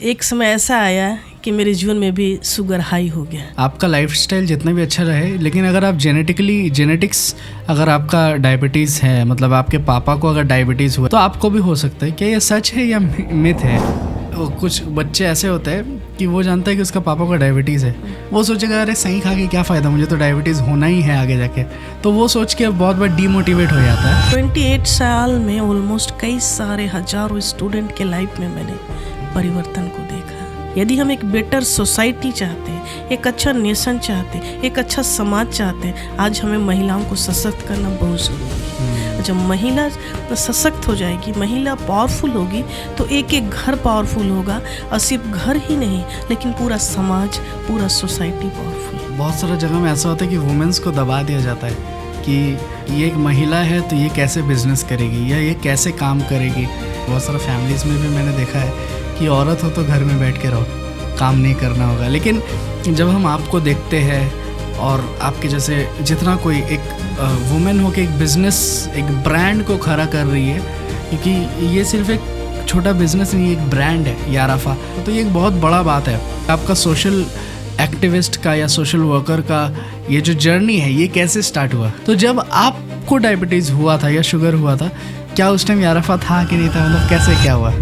एक समय ऐसा आया कि मेरे जीवन में भी शुगर हाई हो गया। आपका लाइफस्टाइल जितना भी अच्छा रहे, लेकिन अगर आप जेनेटिक्स अगर आपका डायबिटीज़ है, मतलब आपके पापा को अगर डायबिटीज़ हुआ तो आपको भी हो सकता है। क्या ये सच है या मिथ है? कुछ बच्चे ऐसे होते हैं कि वो जानता है कि उसका पापा को डायबिटीज़ है, वो सोचेगा अरे सही खा के क्या फ़ायदा, मुझे तो डायबिटीज़ होना ही है आगे जाके, तो वो सोच के बहुत बार डीमोटिवेट हो जाता है। 28 साल में ऑलमोस्ट कई सारे हजारों स्टूडेंट के लाइफ में मैंने परिवर्तन को देखा। यदि हम एक बेटर सोसाइटी चाहते हैं, एक अच्छा नेशन चाहते हैं, एक अच्छा समाज चाहते हैं, आज हमें महिलाओं को सशक्त करना बहुत ज़रूरी है। जब महिला सशक्त हो जाएगी, महिला पावरफुल होगी, तो एक एक घर पावरफुल होगा, और सिर्फ घर ही नहीं लेकिन पूरा समाज, पूरा सोसाइटी पावरफुल। बहुत सारा जगह में ऐसा होता है कि वुमेन्स को दबा दिया जाता है कि ये एक महिला है तो ये कैसे बिजनेस करेगी या ये कैसे काम करेगी। बहुत सारा फैमिलीज़ में भी मैंने देखा है कि औरत हो तो घर में बैठ के रहो, काम नहीं करना होगा। लेकिन जब हम आपको देखते हैं और आपके जैसे जितना कोई एक वुमेन हो के एक बिज़नेस, एक ब्रांड को खड़ा कर रही है, क्योंकि ये सिर्फ एक छोटा बिज़नेस नहीं, एक ब्रांड है याराफा, तो ये एक बहुत बड़ा बात है। आपका सोशल एक्टिविस्ट का या सोशल वर्कर का ये जो जर्नी है, ये कैसे स्टार्ट हुआ? तो जब आपको डायबिटीज़ हुआ था या शुगर हुआ था, क्या उस टाइम याराफा था कि नहीं था, मतलब कैसे क्या हुआ?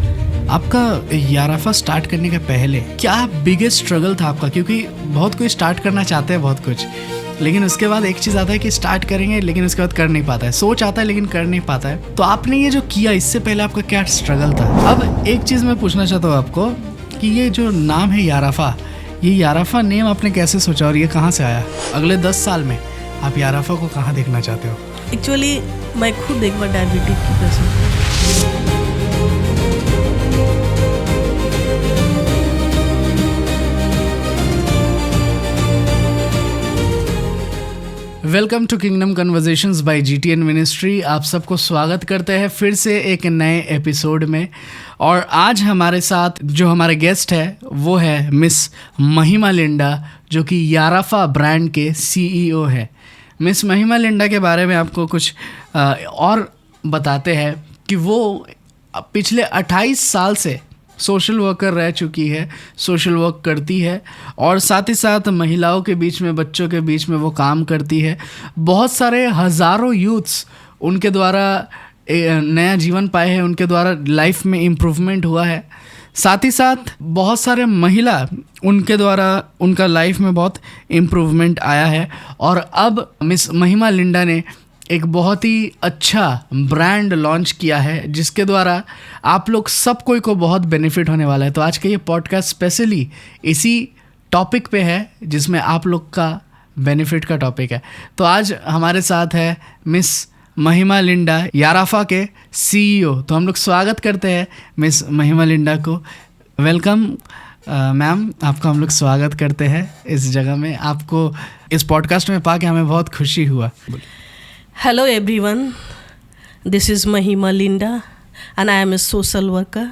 आपका याराफा स्टार्ट करने के पहले क्या बिगेस्ट स्ट्रगल था आपका? क्योंकि बहुत कोई स्टार्ट करना चाहते हैं बहुत कुछ, लेकिन उसके बाद एक चीज़ आता है कि स्टार्ट करेंगे लेकिन उसके बाद कर नहीं पाता है, सोच आता है लेकिन कर नहीं पाता है। तो आपने ये जो किया, इससे पहले आपका क्या स्ट्रगल था? अब एक चीज़ मैं पूछना चाहता हूँ आपको कि ये जो नाम है याराफा, ये याराफा नेम आपने कैसे सोचा और ये कहाँ से आया? अगले 10 साल में आप याराफा को कहाँ देखना चाहते हो? एक्चुअली मैं खुद एक बार डायबिटिक की patient. Welcome to kingdom conversations by GTN ministry. आप सबको स्वागत करते हैं फिर से एक नए एपिसोड में। और आज हमारे साथ जो हमारे गेस्ट है वो है मिस महिमा लिंडा, जो कि याराफा ब्रांड के CEO है। मिस महिमा लिंडा के बारे में आपको कुछ और बताते हैं कि वो पिछले 28 साल से सोशल वर्कर रह चुकी है, सोशल वर्क करती है और साथ ही साथ महिलाओं के बीच में, बच्चों के बीच में वो काम करती है। बहुत सारे हज़ारों यूथ्स उनके द्वारा नया जीवन पाए हैं, उनके द्वारा लाइफ में इम्प्रूवमेंट हुआ है। साथ ही साथ बहुत सारे महिला उनके द्वारा उनका लाइफ में बहुत इम्प्रूवमेंट आया है। और अब मिस महिमा लिंडा ने एक बहुत ही अच्छा ब्रांड लॉन्च किया है, जिसके द्वारा आप लोग सब कोई को बहुत बेनिफिट होने वाला है। तो आज का ये पॉडकास्ट स्पेशली इसी टॉपिक पे है, जिसमें आप लोग का बेनिफिट का टॉपिक है। तो आज हमारे साथ है मिस महिमा लिंडा, याराफा के CEO। तो हम लोग स्वागत करते हैं मिस महिमा लिंडा को। वेलकम मैम, आपका हम लोग स्वागत करते हैं इस जगह में। आपको इस पॉडकास्ट में पाके हमें बहुत खुशी हुआ। Hello everyone, this is महिमा Linda and I am a social worker।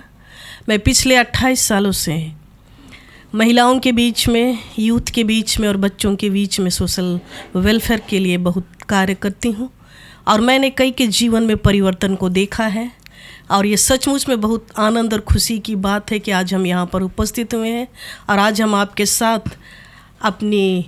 मैं पिछले 28 सालों से महिलाओं के बीच में, यूथ के बीच में और बच्चों के बीच में सोशल वेलफेयर के लिए बहुत कार्य करती हूँ और मैंने कई के जीवन में परिवर्तन को देखा है। और ये सचमुच में बहुत आनंद और खुशी की बात है कि आज हम यहाँ पर उपस्थित हुए हैं और आज हम आपके साथ अपनी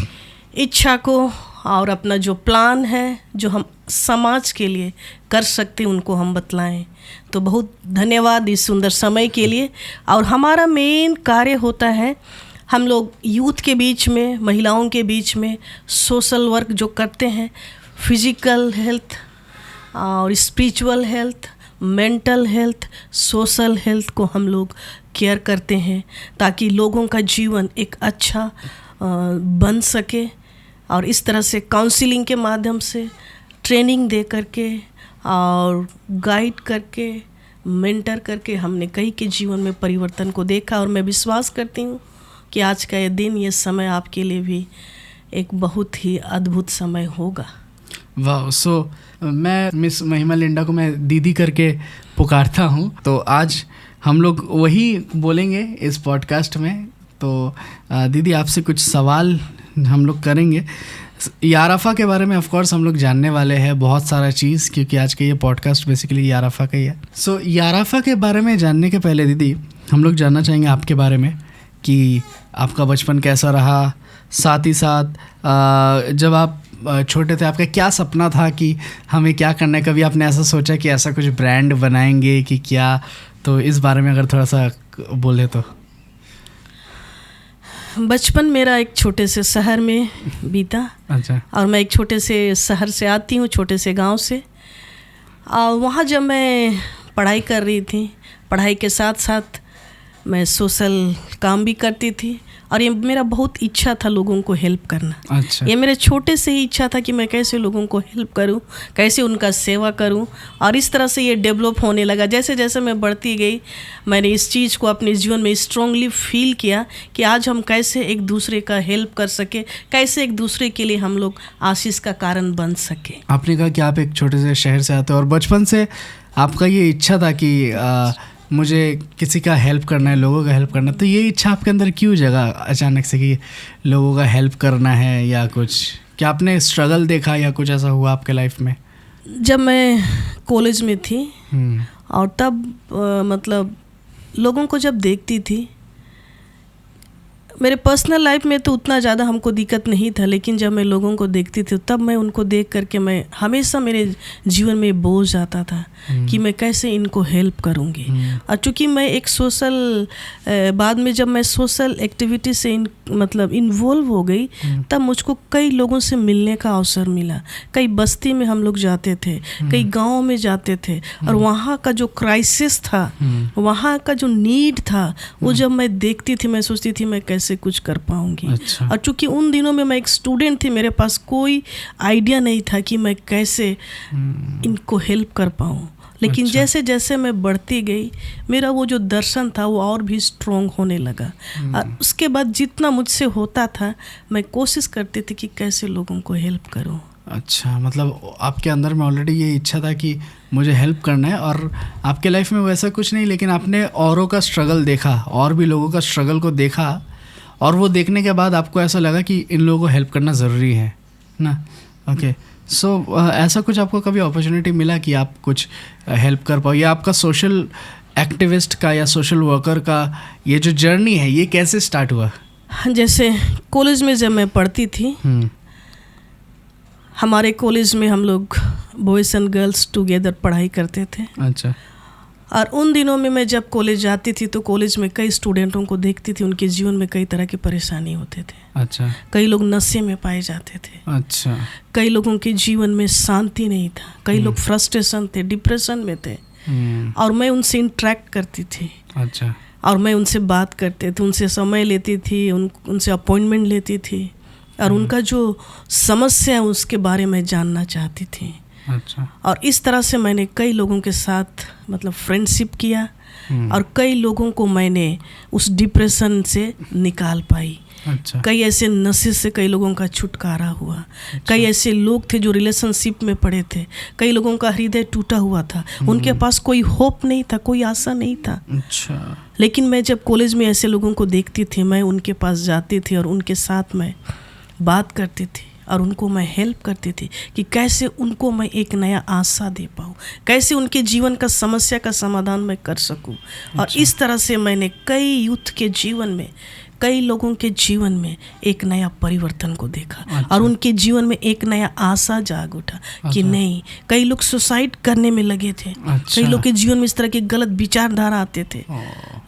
इच्छा को और अपना जो प्लान है, जो हम समाज के लिए कर सकते हैं, उनको हम बतलाएं। तो बहुत धन्यवाद इस सुंदर समय के लिए। और हमारा मेन कार्य होता है, हम लोग यूथ के बीच में, महिलाओं के बीच में सोशल वर्क जो करते हैं, फिजिकल हेल्थ और spiritual health, mental health, social health को हम लोग केयर करते हैं ताकि लोगों का जीवन एक अच्छा बन सके। और इस तरह से काउंसलिंग के माध्यम से, ट्रेनिंग दे करके और गाइड करके, मेंटर करके हमने कई के जीवन में परिवर्तन को देखा। और मैं विश्वास करती हूँ कि आज का ये दिन, ये समय आपके लिए भी एक बहुत ही अद्भुत समय होगा। वाह। सो मैं मिस महिमा लिंडा को मैं दीदी करके पुकारता हूँ, तो आज हम लोग वही बोलेंगे इस पॉडकास्ट में। तो दीदी, आपसे कुछ सवाल हम लोग करेंगे। याराफा के बारे में ऑफ कोर्स हम लोग जानने वाले हैं बहुत सारा चीज़, क्योंकि आज का ये पॉडकास्ट बेसिकली याराफा का ही है। सो याराफा के बारे में जानने के पहले दीदी हम लोग जानना चाहेंगे आपके बारे में कि आपका बचपन कैसा रहा, साथ ही साथ जब आप छोटे थे आपका क्या सपना था कि हमें क्या करना है, कभी आपने ऐसा सोचा कि ऐसा कुछ ब्रांड बनाएंगे कि क्या, तो इस बारे में अगर थोड़ा सा बोले तो। बचपन मेरा एक छोटे से शहर में बीता। अच्छा। और मैं एक छोटे से शहर से आती हूँ, छोटे से गांव से। और वहाँ जब मैं पढ़ाई कर रही थी, पढ़ाई के साथ साथ मैं सोशल काम भी करती थी, और ये मेरा बहुत इच्छा था लोगों को हेल्प करना। अच्छा। ये मेरे छोटे से ही इच्छा था कि मैं कैसे लोगों को हेल्प करूं, कैसे उनका सेवा करूं, और इस तरह से ये डेवलप होने लगा। जैसे जैसे मैं बढ़ती गई मैंने इस चीज़ को अपने जीवन में स्ट्रांगली फील किया कि आज हम कैसे एक दूसरे का हेल्प कर सके, कैसे एक दूसरे के लिए हम लोग आशीष का कारण बन सके। आपने कहा कि आप एक छोटे से शहर से आते हो और बचपन से आपका ये इच्छा था कि मुझे किसी का हेल्प करना है, लोगों का हेल्प करना है, तो ये इच्छा आपके अंदर क्यों जगा अचानक से कि लोगों का हेल्प करना है, या कुछ क्या आपने स्ट्रगल देखा या कुछ ऐसा हुआ आपके लाइफ में? जब मैं कॉलेज में थी और तब मतलब लोगों को जब देखती थी, मेरे पर्सनल लाइफ में तो उतना ज़्यादा हमको दिक्कत नहीं था, लेकिन जब मैं लोगों को देखती थी तब मैं उनको देख करके मैं हमेशा मेरे जीवन में बोझ आता था कि मैं कैसे इनको हेल्प करूँगी। और चूँकि मैं एक सोशल बाद में जब मैं सोशल एक्टिविटी से मतलब इन्वॉल्व हो गई, तब मुझको कई लोगों से मिलने का अवसर मिला। कई बस्ती में हम लोग जाते थे, कई गाँव में जाते थे, और वहाँ का जो क्राइसिस था, वहाँ का जो नीड था, वो जब मैं देखती थी मैं सोचती थी मैं कैसे कुछ कर पाऊंगी। अच्छा। और चूंकि उन दिनों में मैं एक स्टूडेंट थी, मेरे पास कोई आइडिया नहीं था कि मैं कैसे इनको हेल्प कर पाऊं। लेकिन अच्छा। जैसे जैसे मैं बढ़ती गई मेरा वो जो दर्शन था वो और भी स्ट्रॉन्ग होने लगा। और उसके बाद जितना मुझसे होता था मैं कोशिश करती थी कि कैसे लोगों को हेल्प करूं। अच्छा, मतलब आपके अंदर में ऑलरेडी ये इच्छा था कि मुझे हेल्प करना है, और आपके लाइफ में वैसा कुछ नहीं, लेकिन आपने औरों का स्ट्रगल देखा, और भी लोगों का स्ट्रगल को देखा, और वो देखने के बाद आपको ऐसा लगा कि इन लोगों को हेल्प करना ज़रूरी है ना। ओके। सो ऐसा कुछ आपको कभी अपॉर्चुनिटी मिला कि आप कुछ हेल्प कर पाओ, या आपका सोशल एक्टिविस्ट का या सोशल वर्कर का ये जो जर्नी है ये कैसे स्टार्ट हुआ? जैसे कॉलेज में जब मैं पढ़ती थी, हमारे कॉलेज में हम लोग बॉयज़ एंड गर्ल्स टुगेदर पढ़ाई करते थे। अच्छा। और उन दिनों में मैं जब कॉलेज जाती थी तो कॉलेज में कई स्टूडेंटों को देखती थी, उनके जीवन में कई तरह की परेशानी होते थे। अच्छा। कई लोग नशे में पाए जाते थे। अच्छा। कई लोगों के जीवन में शांति नहीं था, कई लोग फ्रस्ट्रेशन थे, डिप्रेशन में थे, और मैं उनसे इंटरेक्ट करती थी। अच्छा। और मैं उनसे बात करते थे, उनसे समय लेती थी, उनसे अपॉइंटमेंट लेती थी, और उनका जो समस्या है उसके बारे में जानना चाहती थी। अच्छा। और इस तरह से मैंने कई लोगों के साथ मतलब फ्रेंडशिप किया, और कई लोगों को मैंने उस डिप्रेशन से निकाल पाई। अच्छा। कई ऐसे नशे से कई लोगों का छुटकारा हुआ। अच्छा। कई ऐसे लोग थे जो रिलेशनशिप में पड़े थे, कई लोगों का हृदय टूटा हुआ था, उनके पास कोई होप नहीं था, कोई आशा नहीं था। अच्छा। लेकिन मैं जब कॉलेज में ऐसे लोगों को देखती थी, मैं उनके पास जाती थी और उनके साथ मैं बात करती थी, और उनको मैं हेल्प करती थी कि कैसे उनको मैं एक नया आशा दे पाऊँ, कैसे उनके जीवन का समस्या का समाधान मैं कर सकूँ। और इस तरह से मैंने कई यूथ के जीवन में, कई लोगों के जीवन में एक नया परिवर्तन को देखा। अच्छा। और उनके जीवन में एक नया आशा जाग उठा। अच्छा। कि नहीं, कई लोग सुसाइड करने में लगे थे। अच्छा। कई लोग के जीवन में इस तरह के गलत विचारधारा आते थे,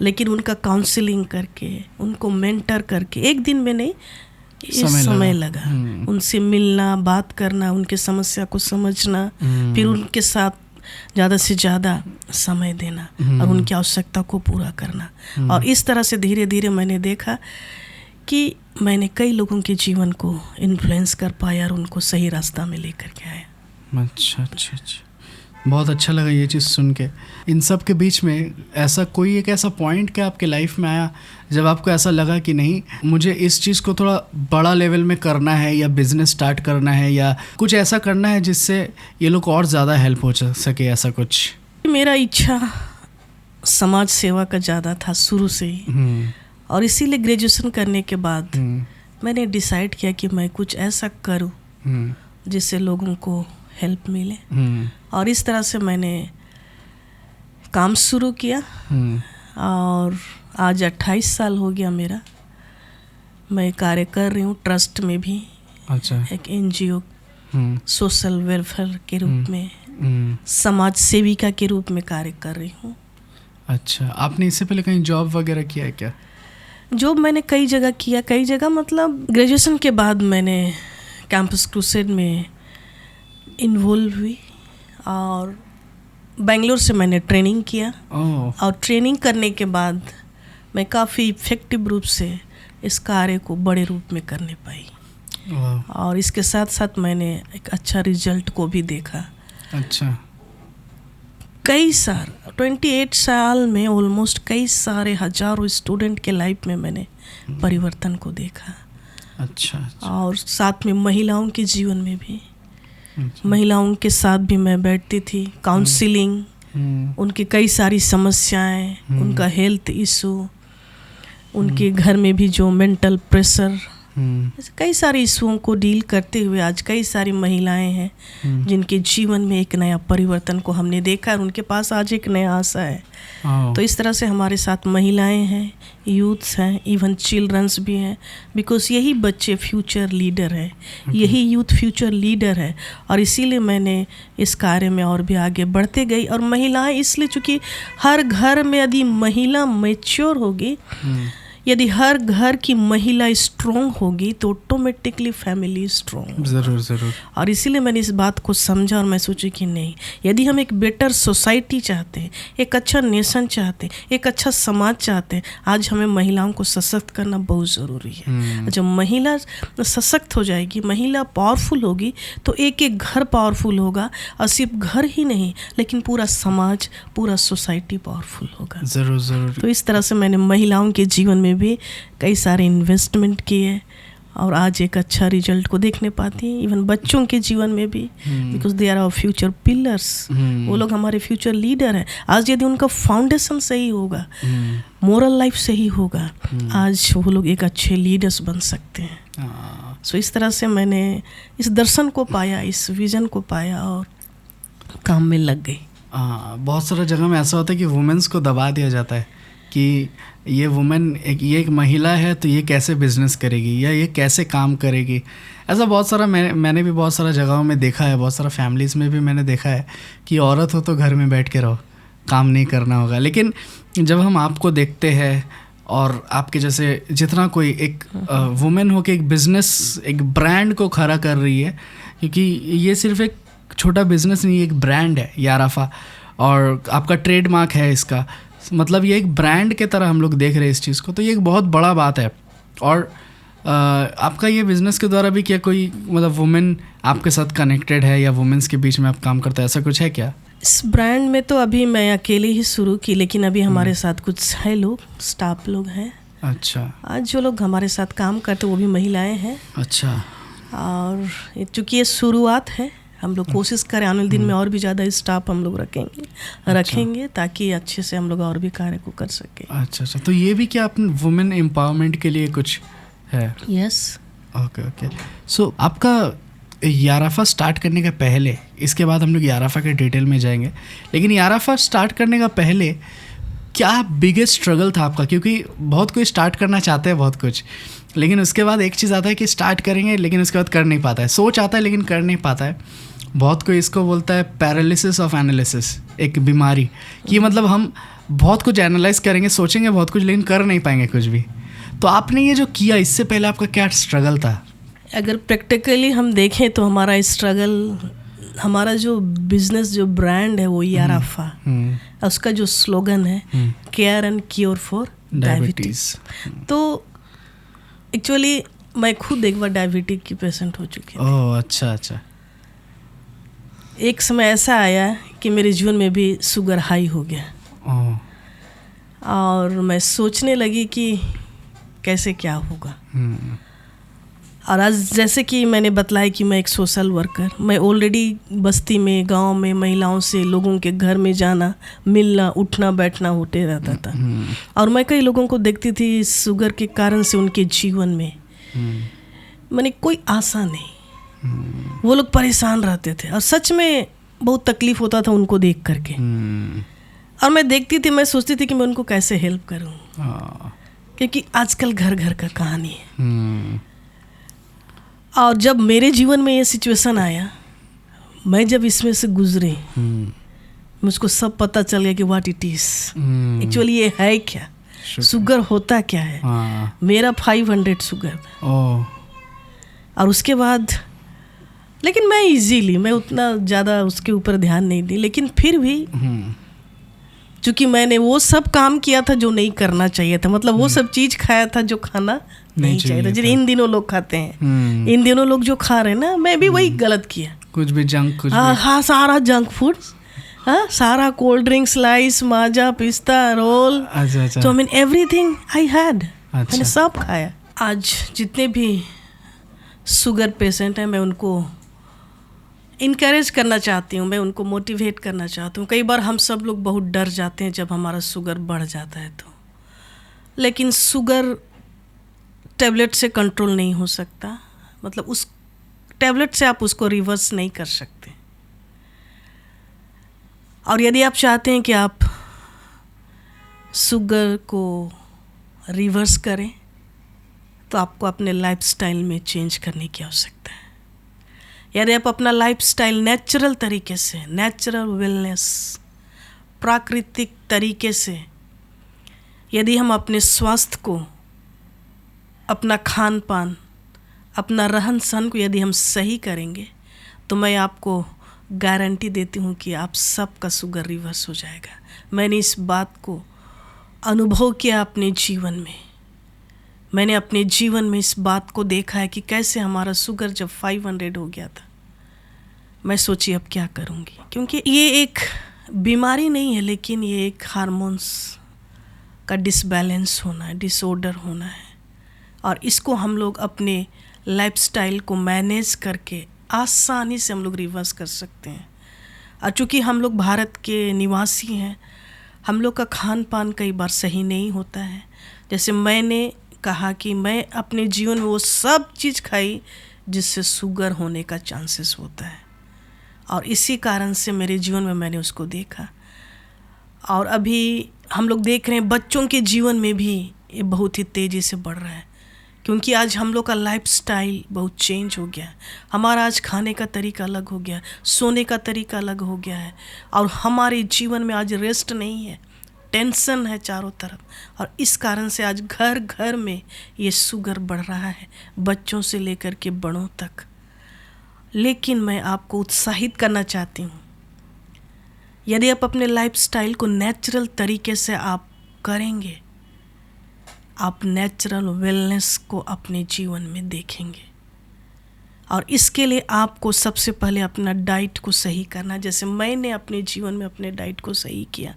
लेकिन उनका काउंसलिंग करके, उनको मेंटर करके, एक दिन में नहीं, ये समय लगा। उनसे मिलना, बात करना, उनके समस्या को समझना, फिर उनके साथ ज़्यादा से ज़्यादा समय देना और उनकी आवश्यकता को पूरा करना। और इस तरह से धीरे धीरे मैंने देखा कि मैंने कई लोगों के जीवन को इन्फ्लुएंस कर पाया और उनको सही रास्ता में लेकर के आया। अच्छा अच्छा अच्छा, बहुत अच्छा लगा ये चीज़ सुन के। इन सब के बीच में ऐसा कोई एक ऐसा पॉइंट क्या आपके लाइफ में आया जब आपको ऐसा लगा कि नहीं, मुझे इस चीज़ को थोड़ा बड़ा लेवल में करना है, या बिज़नेस स्टार्ट करना है, या कुछ ऐसा करना है जिससे ये लोग और ज़्यादा हेल्प हो सके, ऐसा कुछ? मेरा इच्छा समाज सेवा का ज़्यादा था शुरू से ही, और इसीलिए ग्रेजुएशन करने के बाद मैंने डिसाइड किया कि मैं कुछ ऐसा करूं जिससे लोगों को हेल्प मिले। और इस तरह से मैंने काम शुरू किया और आज 28 साल हो गया मेरा। मैं कार्य कर रही हूँ ट्रस्ट में भी। अच्छा। एक NGO सोशल वेलफेयर के रूप में, समाज सेविका के रूप में कार्य कर रही हूँ। अच्छा, आपने इससे पहले कहीं जॉब वगैरह किया है क्या? जॉब मैंने कई जगह किया, कई जगह मतलब ग्रेजुएशन के बाद मैंने कैंपस क्रूसेड में इन्वॉल्व हुई और बेंगलोर से मैंने ट्रेनिंग किया। और ट्रेनिंग करने के बाद मैं काफ़ी इफ़ेक्टिव रूप से इस कार्य को बड़े रूप में करने पाई। और इसके साथ साथ मैंने एक अच्छा रिजल्ट को भी देखा। अच्छा। कई 28 साल में ऑलमोस्ट कई सारे हजारों स्टूडेंट के लाइफ में मैंने परिवर्तन को देखा। अच्छा। और साथ में महिलाओं के जीवन में भी, महिलाओं के साथ भी मैं बैठती थी, काउंसलिंग, उनकी कई सारी समस्याएं, उनका हेल्थ इशू, उनके घर में भी जो मेंटल प्रेशर, कई सारे इशुओं को डील करते हुए आज कई सारी महिलाएं हैं जिनके जीवन में एक नया परिवर्तन को हमने देखा और उनके पास आज एक नया आशा है। तो इस तरह से हमारे साथ महिलाएं हैं, यूथ्स हैं, इवन चिल्ड्रंस भी हैं, बिकॉज यही बच्चे फ्यूचर लीडर है, यही यूथ फ्यूचर लीडर है। और इसीलिए मैंने इस कार्य में और भी आगे बढ़ते गई। और महिलाएं इसलिए, चूँकि हर घर में यदि महिला मैच्योर होगी, यदि हर घर की महिला स्ट्रॉन्ग होगी तो ऑटोमेटिकली फैमिली स्ट्रॉन्ग। ज़रूर। और इसीलिए मैंने इस बात को समझा और मैं सोची कि नहीं, यदि हम एक बेटर सोसाइटी चाहते हैं, एक अच्छा नेशन चाहते हैं, एक अच्छा समाज चाहते हैं, आज हमें महिलाओं को सशक्त करना बहुत ज़रूरी है। जब महिला सशक्त हो जाएगी, महिला पावरफुल होगी, तो एक एक घर पावरफुल होगा। और सिर्फ घर ही नहीं, लेकिन पूरा समाज, पूरा सोसाइटी पावरफुल होगा। ज़रूर। तो इस तरह से मैंने महिलाओं के जीवन में भी कई सारे इन्वेस्टमेंट किए और आज एक अच्छा रिजल्ट को देखने पाती हैं। इवन बच्चों के जीवन में भी, because they are our future pillars. वो लोग हमारे फ्यूचर लीडर हैं। आज यदि उनका फाउंडेशन सही होगा, मोरल लाइफ सही होगा, आज वो लोग एक अच्छे लीडर्स बन सकते हैं। सो इस तरह से मैंने इस दर्शन को पाया, इस विजन को पाया और काम में लग गई। बहुत सारा जगह में ऐसा होता है कि वुमेन्स को दबा दिया जाता है कि ये वुमेन ये एक महिला है तो ये कैसे बिजनेस करेगी या ये कैसे काम करेगी। ऐसा बहुत सारा मैंने भी बहुत सारा जगहों में देखा है, बहुत सारा फैमिलीज़ में भी मैंने देखा है कि औरत हो तो घर में बैठ के रहो, काम नहीं करना होगा। लेकिन जब हम आपको देखते हैं और आपके जैसे जितना कोई एक वुमेन हो के एक बिज़नेस, एक ब्रांड को खड़ा कर रही है, क्योंकि ये सिर्फ एक छोटा बिज़नेस नहीं, एक ब्रांड है याराफा, और आपका ट्रेडमार्क है इसका, मतलब ये एक ब्रांड के तरह हम लोग देख रहे हैं इस चीज़ को, तो ये एक बहुत बड़ा बात है। और आपका ये बिज़नेस के द्वारा भी क्या कोई मतलब वुमेन आपके साथ कनेक्टेड है या वुमेन्स के बीच में आप काम करते हैं, ऐसा कुछ है क्या? इस ब्रांड में तो अभी मैं अकेले ही शुरू की, लेकिन अभी हमारे साथ कुछ है लोग, स्टाफ लोग हैं। अच्छा। आज जो लोग हमारे साथ काम करते वो भी महिलाएं हैं। अच्छा। और चूँकि ये शुरुआत है, हम लोग कोशिश करें आने वाले दिन में और भी ज़्यादा स्टाफ हम लोग रखेंगे ताकि अच्छे से हम लोग और भी कार्य को कर सकें। अच्छा। तो ये भी क्या अपने वुमेन एम्पावरमेंट के लिए कुछ है? यस। ओके। सो आपका याराफा स्टार्ट करने का पहले, इसके बाद हम लोग याराफा के डिटेल में जाएंगे, लेकिन याराफा स्टार्ट करने का पहले क्या बिगेस्ट स्ट्रगल था आपका? क्योंकि बहुत कोई स्टार्ट करना चाहते हैं बहुत कुछ, लेकिन उसके बाद एक चीज़ आता है कि स्टार्ट करेंगे लेकिन उसके बाद कर नहीं पाता है, सोच आता है लेकिन कर नहीं पाता है। बहुत कोई इसको बोलता है पैरालिसिस ऑफ एनालिसिस, एक बीमारी, कि मतलब हम बहुत कुछ एनालाइज करेंगे, सोचेंगे बहुत कुछ, लेकिन कर नहीं पाएंगे कुछ भी। तो आपने ये जो किया, इससे पहले आपका क्या स्ट्रगल था? अगर प्रैक्टिकली हम देखें तो हमारा स्ट्रगल, हमारा जो बिजनेस, जो ब्रांड है वो याराफा, उसका जो स्लोगन है care and cure for diabetes. तो एक्चुअली मैं खुद एक बार डायबिटीज की पेशेंट हो चुकी हूँ। ओह अच्छा। एक समय ऐसा आया कि मेरे जीवन में भी शुगर हाई हो गया और मैं सोचने लगी कि कैसे क्या होगा। और आज जैसे कि मैंने बतलाया कि मैं एक सोशल वर्कर, मैं ऑलरेडी बस्ती में, गांव में महिलाओं से, लोगों के घर में जाना, मिलना, उठना बैठना होते रहता था। और मैं कई लोगों को देखती थी शुगर के कारण से उनके जीवन में मैंने कोई आशा नहीं, वो लोग परेशान रहते थे और सच में बहुत तकलीफ होता था उनको देख करके। और मैं देखती थी, मैं सोचती थी कि मैं उनको कैसे हेल्प करूं, क्योंकि आजकल घर घर का कहानी है। और जब मेरे जीवन में ये सिचुएशन आया, मैं जब इसमें से गुजरी, मुझको सब पता चल गया कि व्हाट इट इज एक्चुअली, ये है क्या, शुगर होता क्या है। मेरा 500 शुगर था। और उसके बाद लेकिन मैं उतना ज़्यादा उसके ऊपर ध्यान नहीं दी, लेकिन फिर भी चूँकि मैंने वो सब काम किया था जो नहीं करना चाहिए था, मतलब वो सब चीज़ खाया था जो खाना नहीं चाहिए था, जिन्हें इन दिनों लोग खाते हैं। इन दिनों लोग जो खा रहे हैं ना, मैं भी वही गलत किया, कुछ भी जंक, कुछ हाँ सारा जंक फूड, हाँ सारा कोल्ड ड्रिंक, स्लाइस, माजा, पिस्ता, रोल, तो I mean everything I had, मैंने सब खाया। आज जितने भी शुगर पेशेंट हैं, मैं उनको इनकरेज करना चाहती हूँ, मैं उनको मोटिवेट करना चाहती हूँ। कई बार हम सब लोग बहुत डर जाते हैं जब हमारा शुगर बढ़ जाता है तो, लेकिन शुगर टैबलेट से कंट्रोल नहीं हो सकता, मतलब उस टैबलेट से आप उसको रिवर्स नहीं कर सकते। और यदि आप चाहते हैं कि आप शुगर को रिवर्स करें, तो आपको अपने लाइफस्टाइल में चेंज करने की आवश्यकता है। यदि आप अपना लाइफस्टाइल नेचुरल तरीके से, नेचुरल वेलनेस, प्राकृतिक तरीके से, यदि हम अपने स्वास्थ्य को, अपना खान पान, अपना रहन सहन को यदि हम सही करेंगे, तो मैं आपको गारंटी देती हूँ कि आप सबका शुगर रिवर्स हो जाएगा। मैंने इस बात को अनुभव किया अपने जीवन में। मैंने अपने जीवन में इस बात को देखा है कि कैसे हमारा शुगर जब 500 हो गया था, मैं सोची अब क्या करूँगी, क्योंकि ये एक बीमारी नहीं है, लेकिन ये एक हार्मोन्स का डिसबैलेंस होना है, डिसऑर्डर होना है। और इसको हम लोग अपने लाइफस्टाइल को मैनेज करके आसानी से हम लोग रिवर्स कर सकते हैं। और चूँकि हम लोग भारत के निवासी हैं, हम लोग का खान पान कई बार सही नहीं होता है। जैसे मैंने कहा कि मैं अपने जीवन में वो सब चीज़ खाई जिससे शुगर होने का चांसेस होता है, और इसी कारण से मेरे जीवन में मैंने उसको देखा। और अभी हम लोग देख रहे हैं बच्चों के जीवन में भी ये बहुत ही तेज़ी से बढ़ रहा है, क्योंकि आज हम लोग का लाइफस्टाइल बहुत चेंज हो गया है। हमारा आज खाने का तरीका अलग हो गया है, सोने का तरीका अलग हो गया है, और हमारे जीवन में आज रेस्ट नहीं है, टेंशन है चारों तरफ। और इस कारण से आज घर घर में ये शुगर बढ़ रहा है, बच्चों से लेकर के बड़ों तक। लेकिन मैं आपको उत्साहित करना चाहती हूँ, यदि आप अपने लाइफस्टाइल को नेचुरल तरीके से आप करेंगे, आप नेचुरल वेलनेस को अपने जीवन में देखेंगे। और इसके लिए आपको सबसे पहले अपना डाइट को सही करना, जैसे मैंने अपने जीवन में अपने डाइट को सही किया।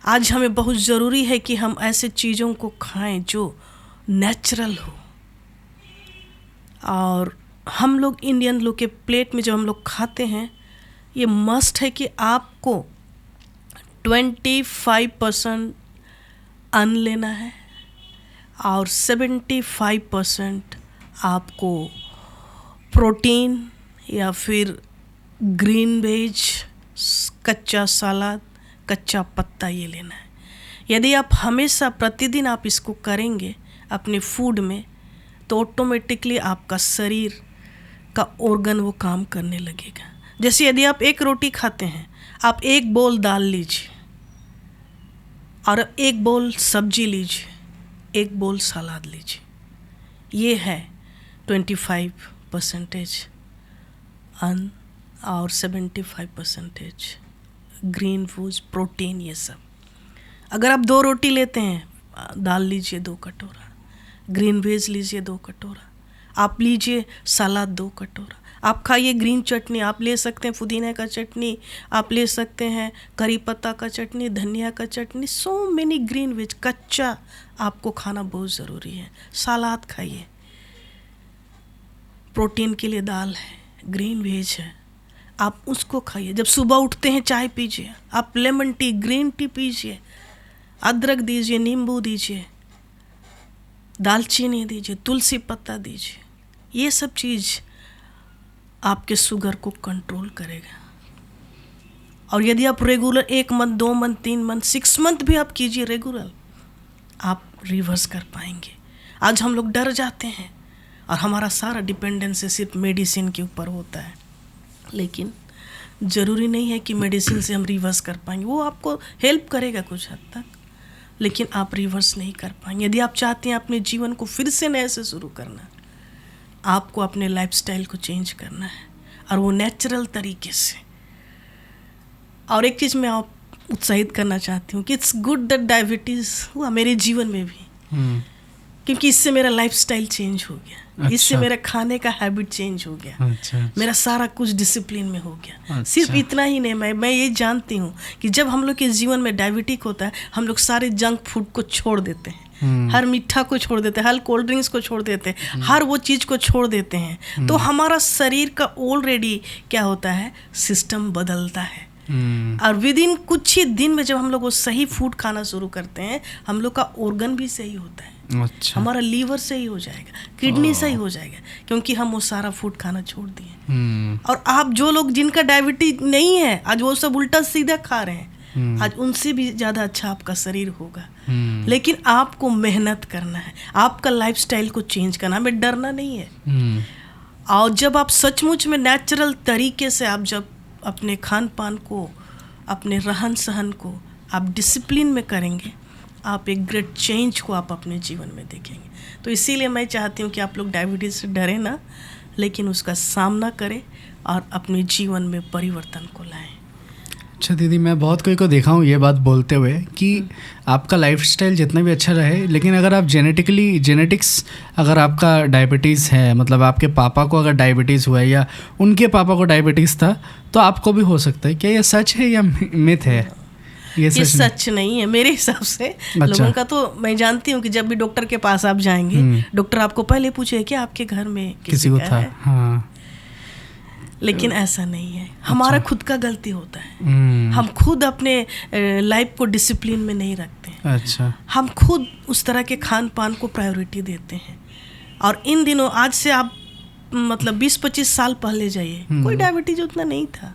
आज हमें बहुत ज़रूरी है कि हम ऐसे चीज़ों को खाएं जो नेचुरल हो। और हम लोग इंडियन लोग के प्लेट में जब हम लोग खाते हैं, ये मस्ट है कि आपको 25% अन्न लेना है और 75% आपको प्रोटीन या फिर ग्रीन वेज, कच्चा सलाद, कच्चा पत्ता ये लेना है। यदि आप हमेशा प्रतिदिन आप इसको करेंगे अपने फूड में, तो ऑटोमेटिकली आपका शरीर का ऑर्गन वो काम करने लगेगा। जैसे यदि आप एक रोटी खाते हैं, आप एक बोल दाल लीजिए और एक बोल सब्जी लीजिए, एक बोल सलाद लीजिए। ये है 25% अन्न और 75% ग्रीन फूड्स, प्रोटीन, ये सब। अगर आप 2 रोटी लेते हैं, दाल लीजिए 2 कटोरा, ग्रीन वेज लीजिए 2 कटोरा, आप लीजिए सलाद 2 कटोरा, आप खाइए ग्रीन चटनी, आप ले सकते हैं पुदीना का चटनी, आप ले सकते हैं करी पत्ता का चटनी, धनिया का चटनी, सो मेनी ग्रीन वेज। कच्चा आपको खाना बहुत ज़रूरी है। सलाद खाइए, प्रोटीन के लिए दाल है, ग्रीन वेज है, आप उसको खाइए। जब सुबह उठते हैं चाय पीजिए, आप लेमन टी, ग्रीन टी पीजिए, अदरक दीजिए, नींबू दीजिए, दालचीनी दीजिए, तुलसी पत्ता दीजिए। ये सब चीज़ आपके शुगर को कंट्रोल करेगा। और यदि आप regular 1 month, 2 month, 3 month, 6 month भी आप कीजिए रेगुलर, आप रिवर्स कर पाएंगे। आज हम लोग डर जाते हैं और हमारा सारा डिपेंडेंस सिर्फ मेडिसिन के ऊपर होता है, लेकिन ज़रूरी नहीं है कि मेडिसिन से हम रिवर्स कर पाएंगे। वो आपको हेल्प करेगा कुछ हद तक, लेकिन आप रिवर्स नहीं कर पाएंगे। यदि आप चाहते हैं अपने जीवन को फिर से नए से शुरू करना, आपको अपने लाइफस्टाइल को चेंज करना है, और वो नेचुरल तरीके से। और एक चीज़ मैं आप उत्साहित करना चाहती हूँ कि इट्स गुड दैट डायबिटीज़ हुआ मेरे जीवन में भी, क्योंकि इससे मेरा लाइफस्टाइल चेंज हो गया। अच्छा। इससे मेरा खाने का हैबिट चेंज हो गया। अच्छा। मेरा सारा कुछ डिसिप्लिन में हो गया। अच्छा। सिर्फ इतना ही नहीं, मैं ये जानती हूँ कि जब हम लोग के जीवन में डायबिटिक होता है, हम लोग सारे जंक फूड को छोड़ देते हैं, हर मीठा को छोड़ देते हैं, हर कोल्ड ड्रिंक्स को छोड़ देते हैं, हर वो चीज़ को छोड़ देते हैं, तो हमारा शरीर का ऑलरेडी क्या होता है, सिस्टम बदलता है। और विद इन कुछ ही दिन में जब हम लोग वो सही फूड खाना शुरू करते हैं, हम लोग का ऑर्गन भी सही होता है। अच्छा। हमारा लीवर सही हो जाएगा, किडनी सही हो जाएगा, क्योंकि हम वो सारा फूड खाना छोड़ दिए। और आप जो लोग जिनका डायबिटीज नहीं है, आज वो सब उल्टा सीधा खा रहे हैं, आज उनसे भी ज़्यादा अच्छा आपका शरीर होगा। लेकिन आपको मेहनत करना है, आपका लाइफस्टाइल को चेंज करना है, हमें डरना नहीं है। और जब आप सचमुच में नेचुरल तरीके से आप जब अपने खान पान को, अपने रहन सहन को आप डिसिप्लिन में करेंगे, आप एक ग्रेट चेंज को आप अपने जीवन में देखेंगे। तो इसीलिए मैं चाहती हूँ कि आप लोग डायबिटीज़ से डरें ना, लेकिन उसका सामना करें और अपने जीवन में परिवर्तन को लाएं। अच्छा दीदी, मैं बहुत कोई को देखा हूँ ये बात बोलते हुए कि आपका लाइफस्टाइल जितना भी अच्छा रहे, लेकिन अगर आप जेनेटिक्स अगर आपका डायबिटीज़ है, मतलब आपके पापा को अगर डायबिटीज़ हुआ है या उनके पापा को डायबिटीज़ था, तो आपको भी हो सकता है। क्या ये सच है या मिथ है? ये सच नहीं है मेरे हिसाब से। अच्छा। लोगों का तो मैं जानती हूँ कि जब भी डॉक्टर के पास आप जाएंगे, डॉक्टर आपको पहले पूछे कि आपके घर में किसी को था। हाँ। लेकिन ऐसा नहीं है। हमारा खुद का गलती होता है। हम खुद अपने लाइफ को डिसिप्लिन में नहीं रखते हैं। अच्छा। हम खुद उस तरह के खान पान को प्रायोरिटी देते हैं। और इन दिनों, आज से आप मतलब 20-25 साल पहले जाइए, कोई डायबिटीज उतना नहीं था।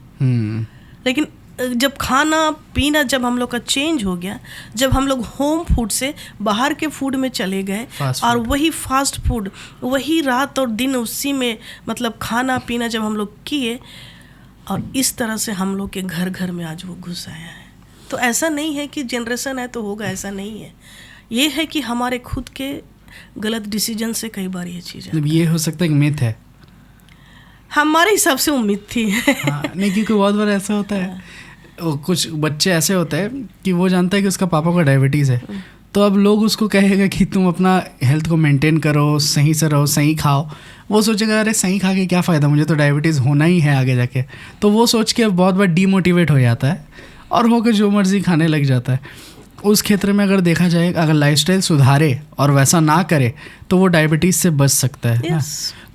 लेकिन जब खाना पीना जब हम लोग का चेंज हो गया, जब हम लोग होम फूड से बाहर के फूड में चले गए, और वही फास्ट फूड, वही रात और दिन उसी में मतलब खाना पीना जब हम लोग किए, और इस तरह से हम लोग के घर घर में आज वो घुस आया है। तो ऐसा नहीं है कि जनरेशन है तो होगा, ऐसा नहीं है। ये है कि हमारे खुद के गलत डिसीजन से कई बार ये चीज़ ये हो सकता है कि मिथ है, हमारे हिसाब से उम्मीद थी। नहीं, क्योंकि बहुत बार ऐसा होता है, कुछ बच्चे ऐसे होते हैं कि वो जानता है कि उसका पापा को डायबिटीज़ है, तो अब लोग उसको कहेगा कि तुम अपना हेल्थ को मेंटेन करो, सही से रहो, सही खाओ। वो सोचेगा अरे सही खा के क्या फ़ायदा, मुझे तो डायबिटीज़ होना ही है आगे जाके। तो वो सोच के बहुत बार डीमोटिवेट हो जाता है और होकर जो मर्ज़ी खाने लग जाता है। उस क्षेत्र में अगर देखा जाए, अगर लाइफस्टाइल सुधारे और वैसा ना करे तो वो डायबिटीज़ से बच सकता है ना।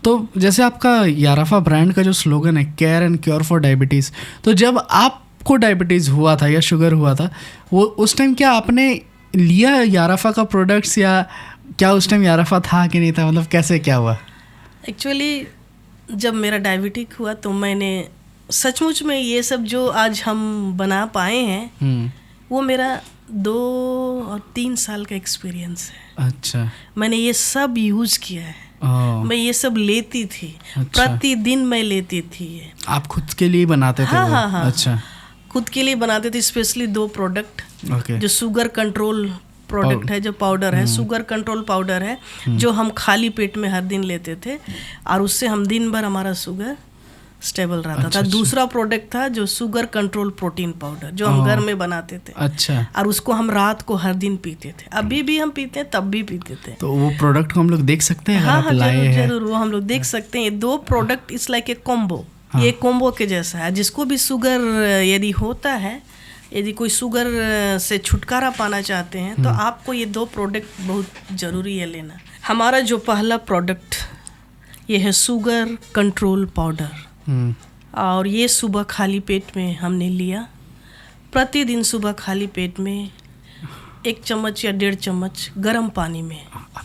तो जैसे आपका याराफा ब्रांड का जो स्लोगन है, care and cure for diabetes, तो जब आपको डायबिटीज़ हुआ था या शुगर हुआ था, वो उस टाइम क्या आपने लिया याराफा का प्रोडक्ट्स, या क्या उस टाइम याराफा था कि नहीं था, मतलब कैसे क्या हुआ? एक्चुअली जब मेरा डायबिटिक हुआ तो मैंने सचमुच में ये सब जो आज हम बना पाए हैं, वो मेरा 2 और 3 साल का एक्सपीरियंस है। अच्छा। मैंने ये सब यूज़ किया है। मैं ये सब लेती थी। अच्छा। प्रतिदिन मैं लेती थी ये। आप खुद के लिए बनाते थे? हाँ, हाँ, हाँ। अच्छा। खुद के लिए बनाते थे, स्पेशली 2 प्रोडक्ट। ओके। जो शुगर कंट्रोल प्रोडक्ट है, जो पाउडर है, शुगर कंट्रोल पाउडर है, जो हम खाली पेट में हर दिन लेते थे, और उससे हम दिन भर हमारा शुगर स्टेबल रहता था। दूसरा प्रोडक्ट था जो शुगर कंट्रोल प्रोटीन पाउडर, जो हम घर में बनाते थे। अच्छा। और उसको हम रात को हर दिन पीते थे। अभी भी हम पीते हैं, तब भी पीते थे। तो वो प्रोडक्ट को हम लोग देख सकते हैं? हाँ, जरूर वो हम लोग देख सकते हैं। ये 2 product it's like a combo. ये कॉम्बो के जैसा है। जिसको भी शुगर यदि होता है, यदि कोई शुगर से छुटकारा पाना चाहते हैं, तो आपको ये 2 प्रोडक्ट बहुत ज़रूरी है लेना। हमारा जो पहला प्रोडक्ट ये है शुगर कंट्रोल पाउडर, और ये सुबह खाली पेट में हमने लिया। प्रतिदिन सुबह खाली पेट में 1 चम्मच या 1.5 चम्मच गर्म पानी में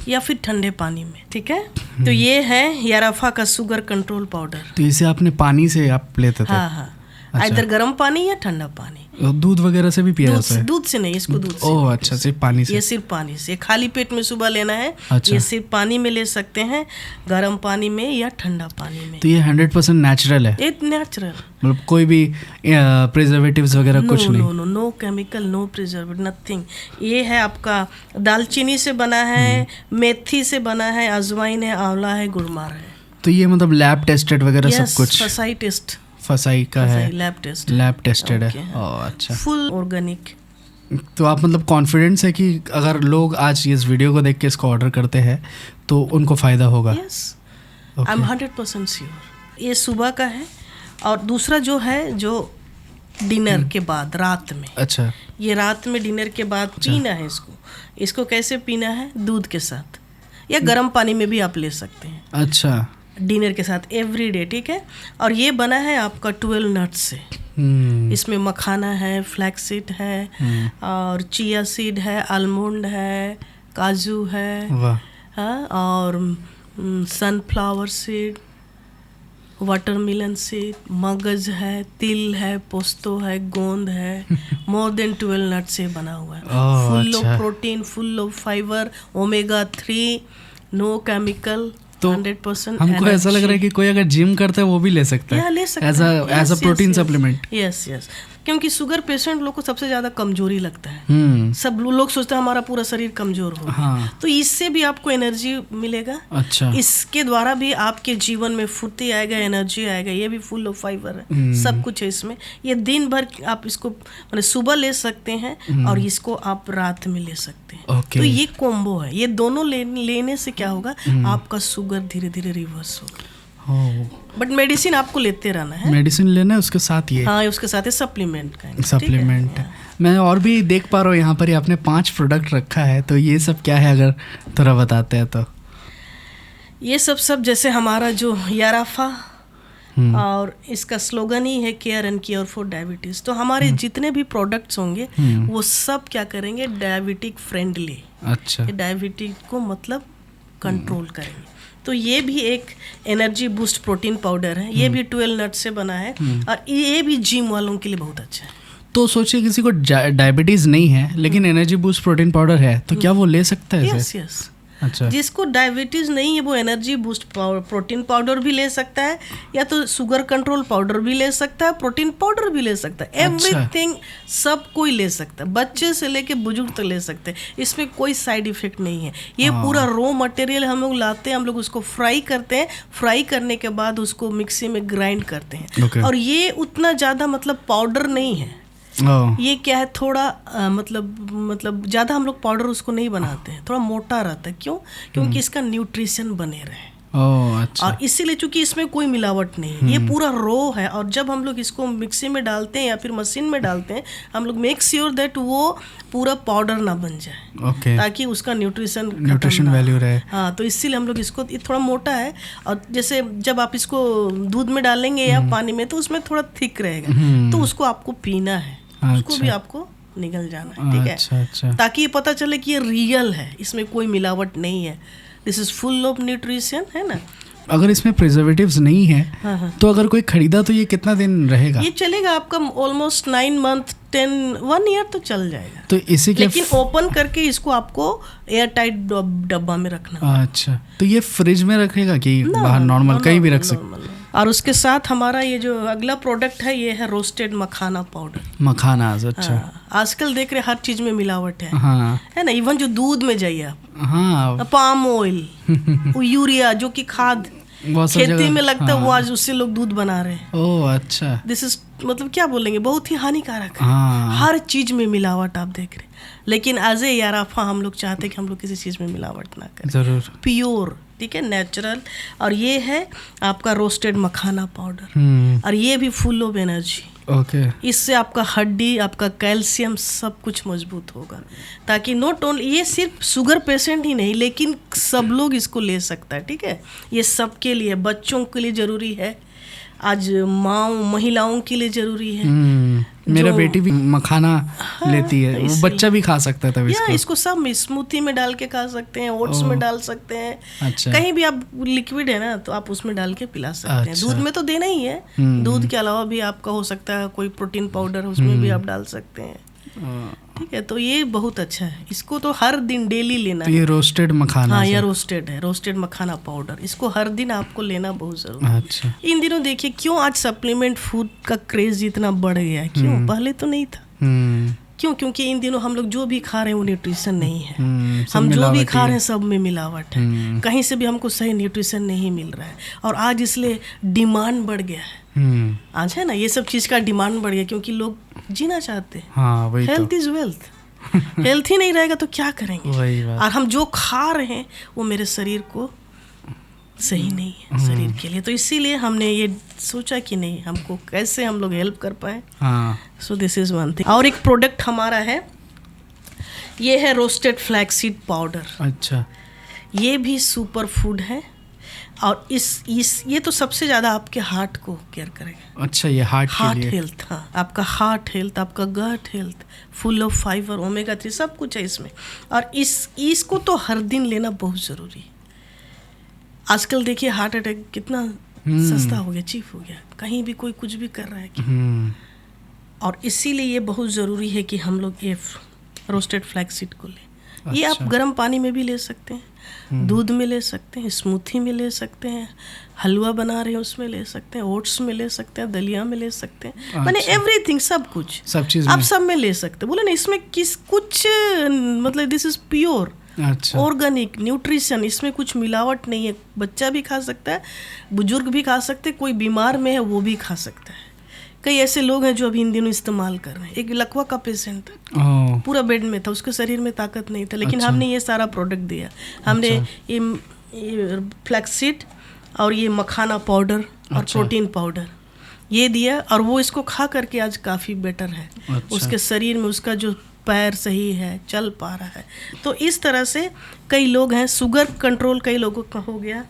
या फिर ठंडे पानी में, ठीक है। तो ये है याराफा का शुगर कंट्रोल पाउडर। तो इसे आपने पानी से आप लेते थे? हाँ हाँ, इधर गर्म पानी या ठंडा पानी। दूध वगैरह से भी पिया जाता है? दूध से नहीं, इसको दूध से। ओह अच्छा, सिर्फ पानी से। ये सिर्फ पानी से, खाली पेट में सुबह लेना है। अच्छा। ये सिर्फ पानी में ले सकते हैं, गर्म पानी में या ठंडा पानी में। तो ये 100% नेचुरल है? ये नेचुरल, मतलब कोई भी प्रिजर्वेटिव्स वगैरह कुछ नहीं? No chemical, no preservative, nothing. ये है आपका दालचीनी से बना है, मेथी से बना है, अजवाइन है, आंवला है, गुड़मार है। तो ये मतलब लैब टेस्टेड वगैरह सब कुछ? फसाई टेस्ट, फसाई का है, लैब टेस्ट, लैब टेस्टेड है। ओह अच्छा, फुल ऑर्गेनिक। तो आप मतलब कॉन्फिडेंस है कि अगर लोग आज इस वीडियो को देख के इसको ऑर्डर करते हैं तो उनको फ़ायदा होगा? Yes, I am 100% sure. ये सुबह का है। और दूसरा जो है, जो डिनर के बाद रात में। अच्छा, ये रात में डिनर के बाद पीना है इसको कैसे पीना है? दूध के साथ या गर्म पानी में भी आप ले सकते हैं। अच्छा, डिनर के साथ एवरी डे, ठीक है। और ये बना है आपका 12 नट्स से। इसमें मखाना है, फ्लैक्स सीड है, और चिया सीड है, आलमंड है, काजू है, हाँ, और सनफ्लावर सीड, वाटरमेलन सीड, मगज है, तिल है, पोस्तो है, गोंद है। मोर देन 12 नट्स से बना हुआ है। Full of protein, full of fibre, omega 3, no chemical. तो 100% हमको ऐसा लग रहा है कि कोई अगर जिम करता है वो भी ले सकता है, ले सकता है as a protein supplement. Yes, क्योंकि शुगर पेशेंट लोग को सबसे ज्यादा कमजोरी लगता है। सब लोग सोचते हैं हमारा पूरा शरीर कमजोर हो। हाँ। तो इससे भी आपको एनर्जी मिलेगा। अच्छा, इसके द्वारा भी आपके जीवन में फुर्ती आएगा, एनर्जी आएगा। ये भी फुल ऑफ फाइबर है, सब कुछ है इसमें। ये दिन भर आप इसको मतलब सुबह ले सकते हैं और इसको आप रात में ले सकते हैं। तो ये कॉम्बो है। ये दोनों लेने से क्या होगा, आपका शुगर धीरे धीरे रिवर्स होगा। बट मेडिसिन आपको लेते रहना है। मेडिसिन लेना है उसके साथ ये? हाँ, उसके साथ सप्लीमेंट का। सप्लीमेंट है। मैं और भी देख पा रहा हूँ यहाँ पर ही आपने 5 प्रोडक्ट रखा है, तो ये सब क्या है अगर थोड़ा बताते हैं तो? ये सब जैसे हमारा जो याराफा, और इसका स्लोगन ही है care and cure for diabetes. तो हमारे जितने भी प्रोडक्ट्स होंगे वो सब क्या करेंगे, डायबिटिक फ्रेंडली। अच्छा, डायबिटिक को मतलब कंट्रोल करेंगे। तो ये भी एक एनर्जी बूस्ट प्रोटीन पाउडर है। ये भी 12 नट्स से बना है और ये भी जिम वालों के लिए बहुत अच्छा है। तो सोचिए किसी को डायबिटीज नहीं है लेकिन एनर्जी बूस्ट प्रोटीन पाउडर है, तो क्या वो ले सकता है? यस। अच्छा, जिसको डायबिटीज नहीं है वो एनर्जी बूस्ट प्रोटीन पाउडर भी ले सकता है, या तो शुगर कंट्रोल पाउडर भी ले सकता है, प्रोटीन पाउडर भी ले सकता है। एवरीथिंग, सब कोई ले सकता है, बच्चे से लेके बुजुर्ग तक ले सकते हैं। इसमें कोई साइड इफेक्ट नहीं है। ये पूरा रॉ मटेरियल हम लोग लाते हैं, हम लोग उसको फ्राई करते हैं, फ्राई करने के बाद उसको मिक्सी में ग्राइंड करते हैं। और ये उतना ज़्यादा मतलब पाउडर नहीं है। ये क्या है, थोड़ा मतलब ज़्यादा हम लोग पाउडर उसको नहीं बनाते हैं, थोड़ा मोटा रहता है। क्यों? क्योंकि इसका न्यूट्रिशन बने रहे। अच्छा। और इसीलिए चूंकि इसमें कोई मिलावट नहीं है, ये पूरा रॉ है। और जब हम लोग इसको मिक्सी में डालते हैं या फिर मशीन में डालते हैं, हम लोग मेक श्योर दैट वो पूरा पाउडर ना बन जाए, ताकि उसका न्यूट्रिशन वैल्यू रहे। हाँ, तो इसीलिए हम लोग इसको, थोड़ा मोटा है। और जैसे जब आप इसको दूध में डालेंगे या पानी में, तो उसमें थोड़ा थिक रहेगा, तो उसको आपको पीना है। उसको भी आपको निगल जाना है, ठीक है? अच्छा। ताकि ये पता चले कि ये रियल है, इसमें कोई मिलावट नहीं है। This is full of nutrition, है ना। अगर इसमें प्रिजर्वेटिव्स नहीं है तो अगर कोई खरीदा तो ये कितना दिन रहेगा? ये चलेगा आपका ऑलमोस्ट 9 मंथ 1 ईयर तो चल जाएगा। तो इसी के लेकिन ओपन करके इसको आपको एयर टाइट डब्बा में रखना। अच्छा, तो ये फ्रिज में रखेगा कि बाहर नॉर्मल कहीं भी रख सकते? और उसके साथ हमारा ये जो अगला प्रोडक्ट है, ये है रोस्टेड मखाना पाउडर। मखाना, अच्छा। आजकल देख रहे हर चीज में मिलावट है, है ना। इवन जो दूध में जाइए आप, हाँ, पाम ऑयल, यूरिया, जो कि खाद खेती में लगता है, वो आज उससे लोग दूध बना रहे हैं। ओह अच्छा। दिस इज मतलब क्या बोलेंगे, बहुत ही हानिकारक है। हर चीज में मिलावट आप देख रहे हैं। लेकिन एज ए याराफा हम लोग चाहते हैं कि हम लोग किसी चीज में मिलावट ना करें, जरूर प्योर, ठीक है, नेचुरल। और ये है आपका रोस्टेड मखाना पाउडर, और ये भी फुल ऑफ एनर्जी। इससे आपका हड्डी, आपका कैल्शियम, सब कुछ मजबूत होगा। ताकि नॉट ओनली ये सिर्फ शुगर पेशेंट ही नहीं, लेकिन सब लोग इसको ले सकता है, ठीक है। ये सबके लिए, बच्चों के लिए ज़रूरी है, आज महिलाओं के लिए ज़रूरी है। मेरा बेटी भी मखाना लेती है, वो बच्चा भी खा सकता है तब इसको सब स्मूथी में डाल के खा सकते हैं, ओट्स में डाल सकते हैं। अच्छा। कहीं भी आप लिक्विड है ना तो आप उसमें डाल के पिला सकते हैं। दूध में तो देना ही है, दूध के अलावा भी आपका हो सकता है कोई प्रोटीन पाउडर उसमें भी आप डाल सकते हैं। ठीक है, तो ये बहुत अच्छा है, इसको तो हर दिन डेली लेना तो है। ये रोस्टेड मखाना? हाँ, ये रोस्टेड है, रोस्टेड मखाना पाउडर, इसको हर दिन आपको लेना बहुत जरूरी है। अच्छा। इन दिनों देखिए क्यों आज सप्लीमेंट फूड का क्रेज इतना बढ़ गया है, क्यों? पहले तो नहीं था। क्यों? क्योंकि इन दिनों हम लोग जो भी खा रहे हैं वो न्यूट्रिशन नहीं है। हम जो भी खा रहे हैं सब में मिलावट है, कहीं से भी हमको सही न्यूट्रिशन नहीं मिल रहा है। और आज इसलिए डिमांड बढ़ गया है। आज है ना, ये सब चीज़ का डिमांड बढ़ गया क्योंकि लोग जीना चाहते हैं। हाँ, वही हेल्थ इज वेल्थ। हेल्थ ही नहीं रहेगा तो क्या करेंगे? वही बात। और हम जो खा रहे हैं वो मेरे शरीर को सही नहीं है, शरीर के लिए। तो इसीलिए हमने ये सोचा कि नहीं, हमको कैसे हम लोग हेल्प कर पाए। So this is one thing. और एक प्रोडक्ट हमारा है, ये है रोस्टेड फ्लैक्सीड पाउडर। अच्छा। ये भी सुपर फूड है और ये तो सबसे ज़्यादा आपके हार्ट को केयर करेगा। अच्छा, ये हार्ट हेल्थ, हाँ, आपका हार्ट हेल्थ, आपका gut health, full of fibre, omega 3 सब कुछ है इसमें। और इसको तो हर दिन लेना बहुत ज़रूरी है। आजकल देखिए हार्ट अटैक कितना सस्ता हो गया, चीप हो गया, कहीं भी कोई कुछ भी कर रहा है कि। और इसीलिए ये बहुत ज़रूरी है कि हम लोग ये रोस्टेड फ्लैक्सीड को लें। अच्छा। ये आप गर्म पानी में भी ले सकते हैं, दूध में ले सकते हैं, स्मूथी में ले सकते हैं, हलवा बना रहे हैं उसमें ले सकते हैं, ओट्स में ले सकते हैं, दलिया में ले सकते हैं। अच्छा। मैंने एवरीथिंग, सब कुछ, सब चीज़ आप सब में ले सकते हैं। बोले ना, इसमें कुछ मतलब this is pure, organic nutrition, इसमें कुछ मिलावट नहीं है। बच्चा भी खा सकता है, बुजुर्ग भी खा सकते हैं, कोई बीमार में है वो भी खा सकता है। कई ऐसे लोग हैं जो अभी इन दिनों इस्तेमाल कर रहे हैं। एक लकवा का पेशेंट था, पूरा बेड में था, उसके शरीर में ताकत नहीं था, लेकिन हमने ये सारा प्रोडक्ट दिया। हमने ये फ्लैक्सीड और ये मखाना पाउडर और प्रोटीन पाउडर ये दिया, और वो इसको खा करके आज काफ़ी बेटर है। उसके शरीर में उसका जो पैर सही है, चल पा रहा है। तो इस तरह से कई लोग हैं, शुगर कंट्रोल कई लोगों का हो गया।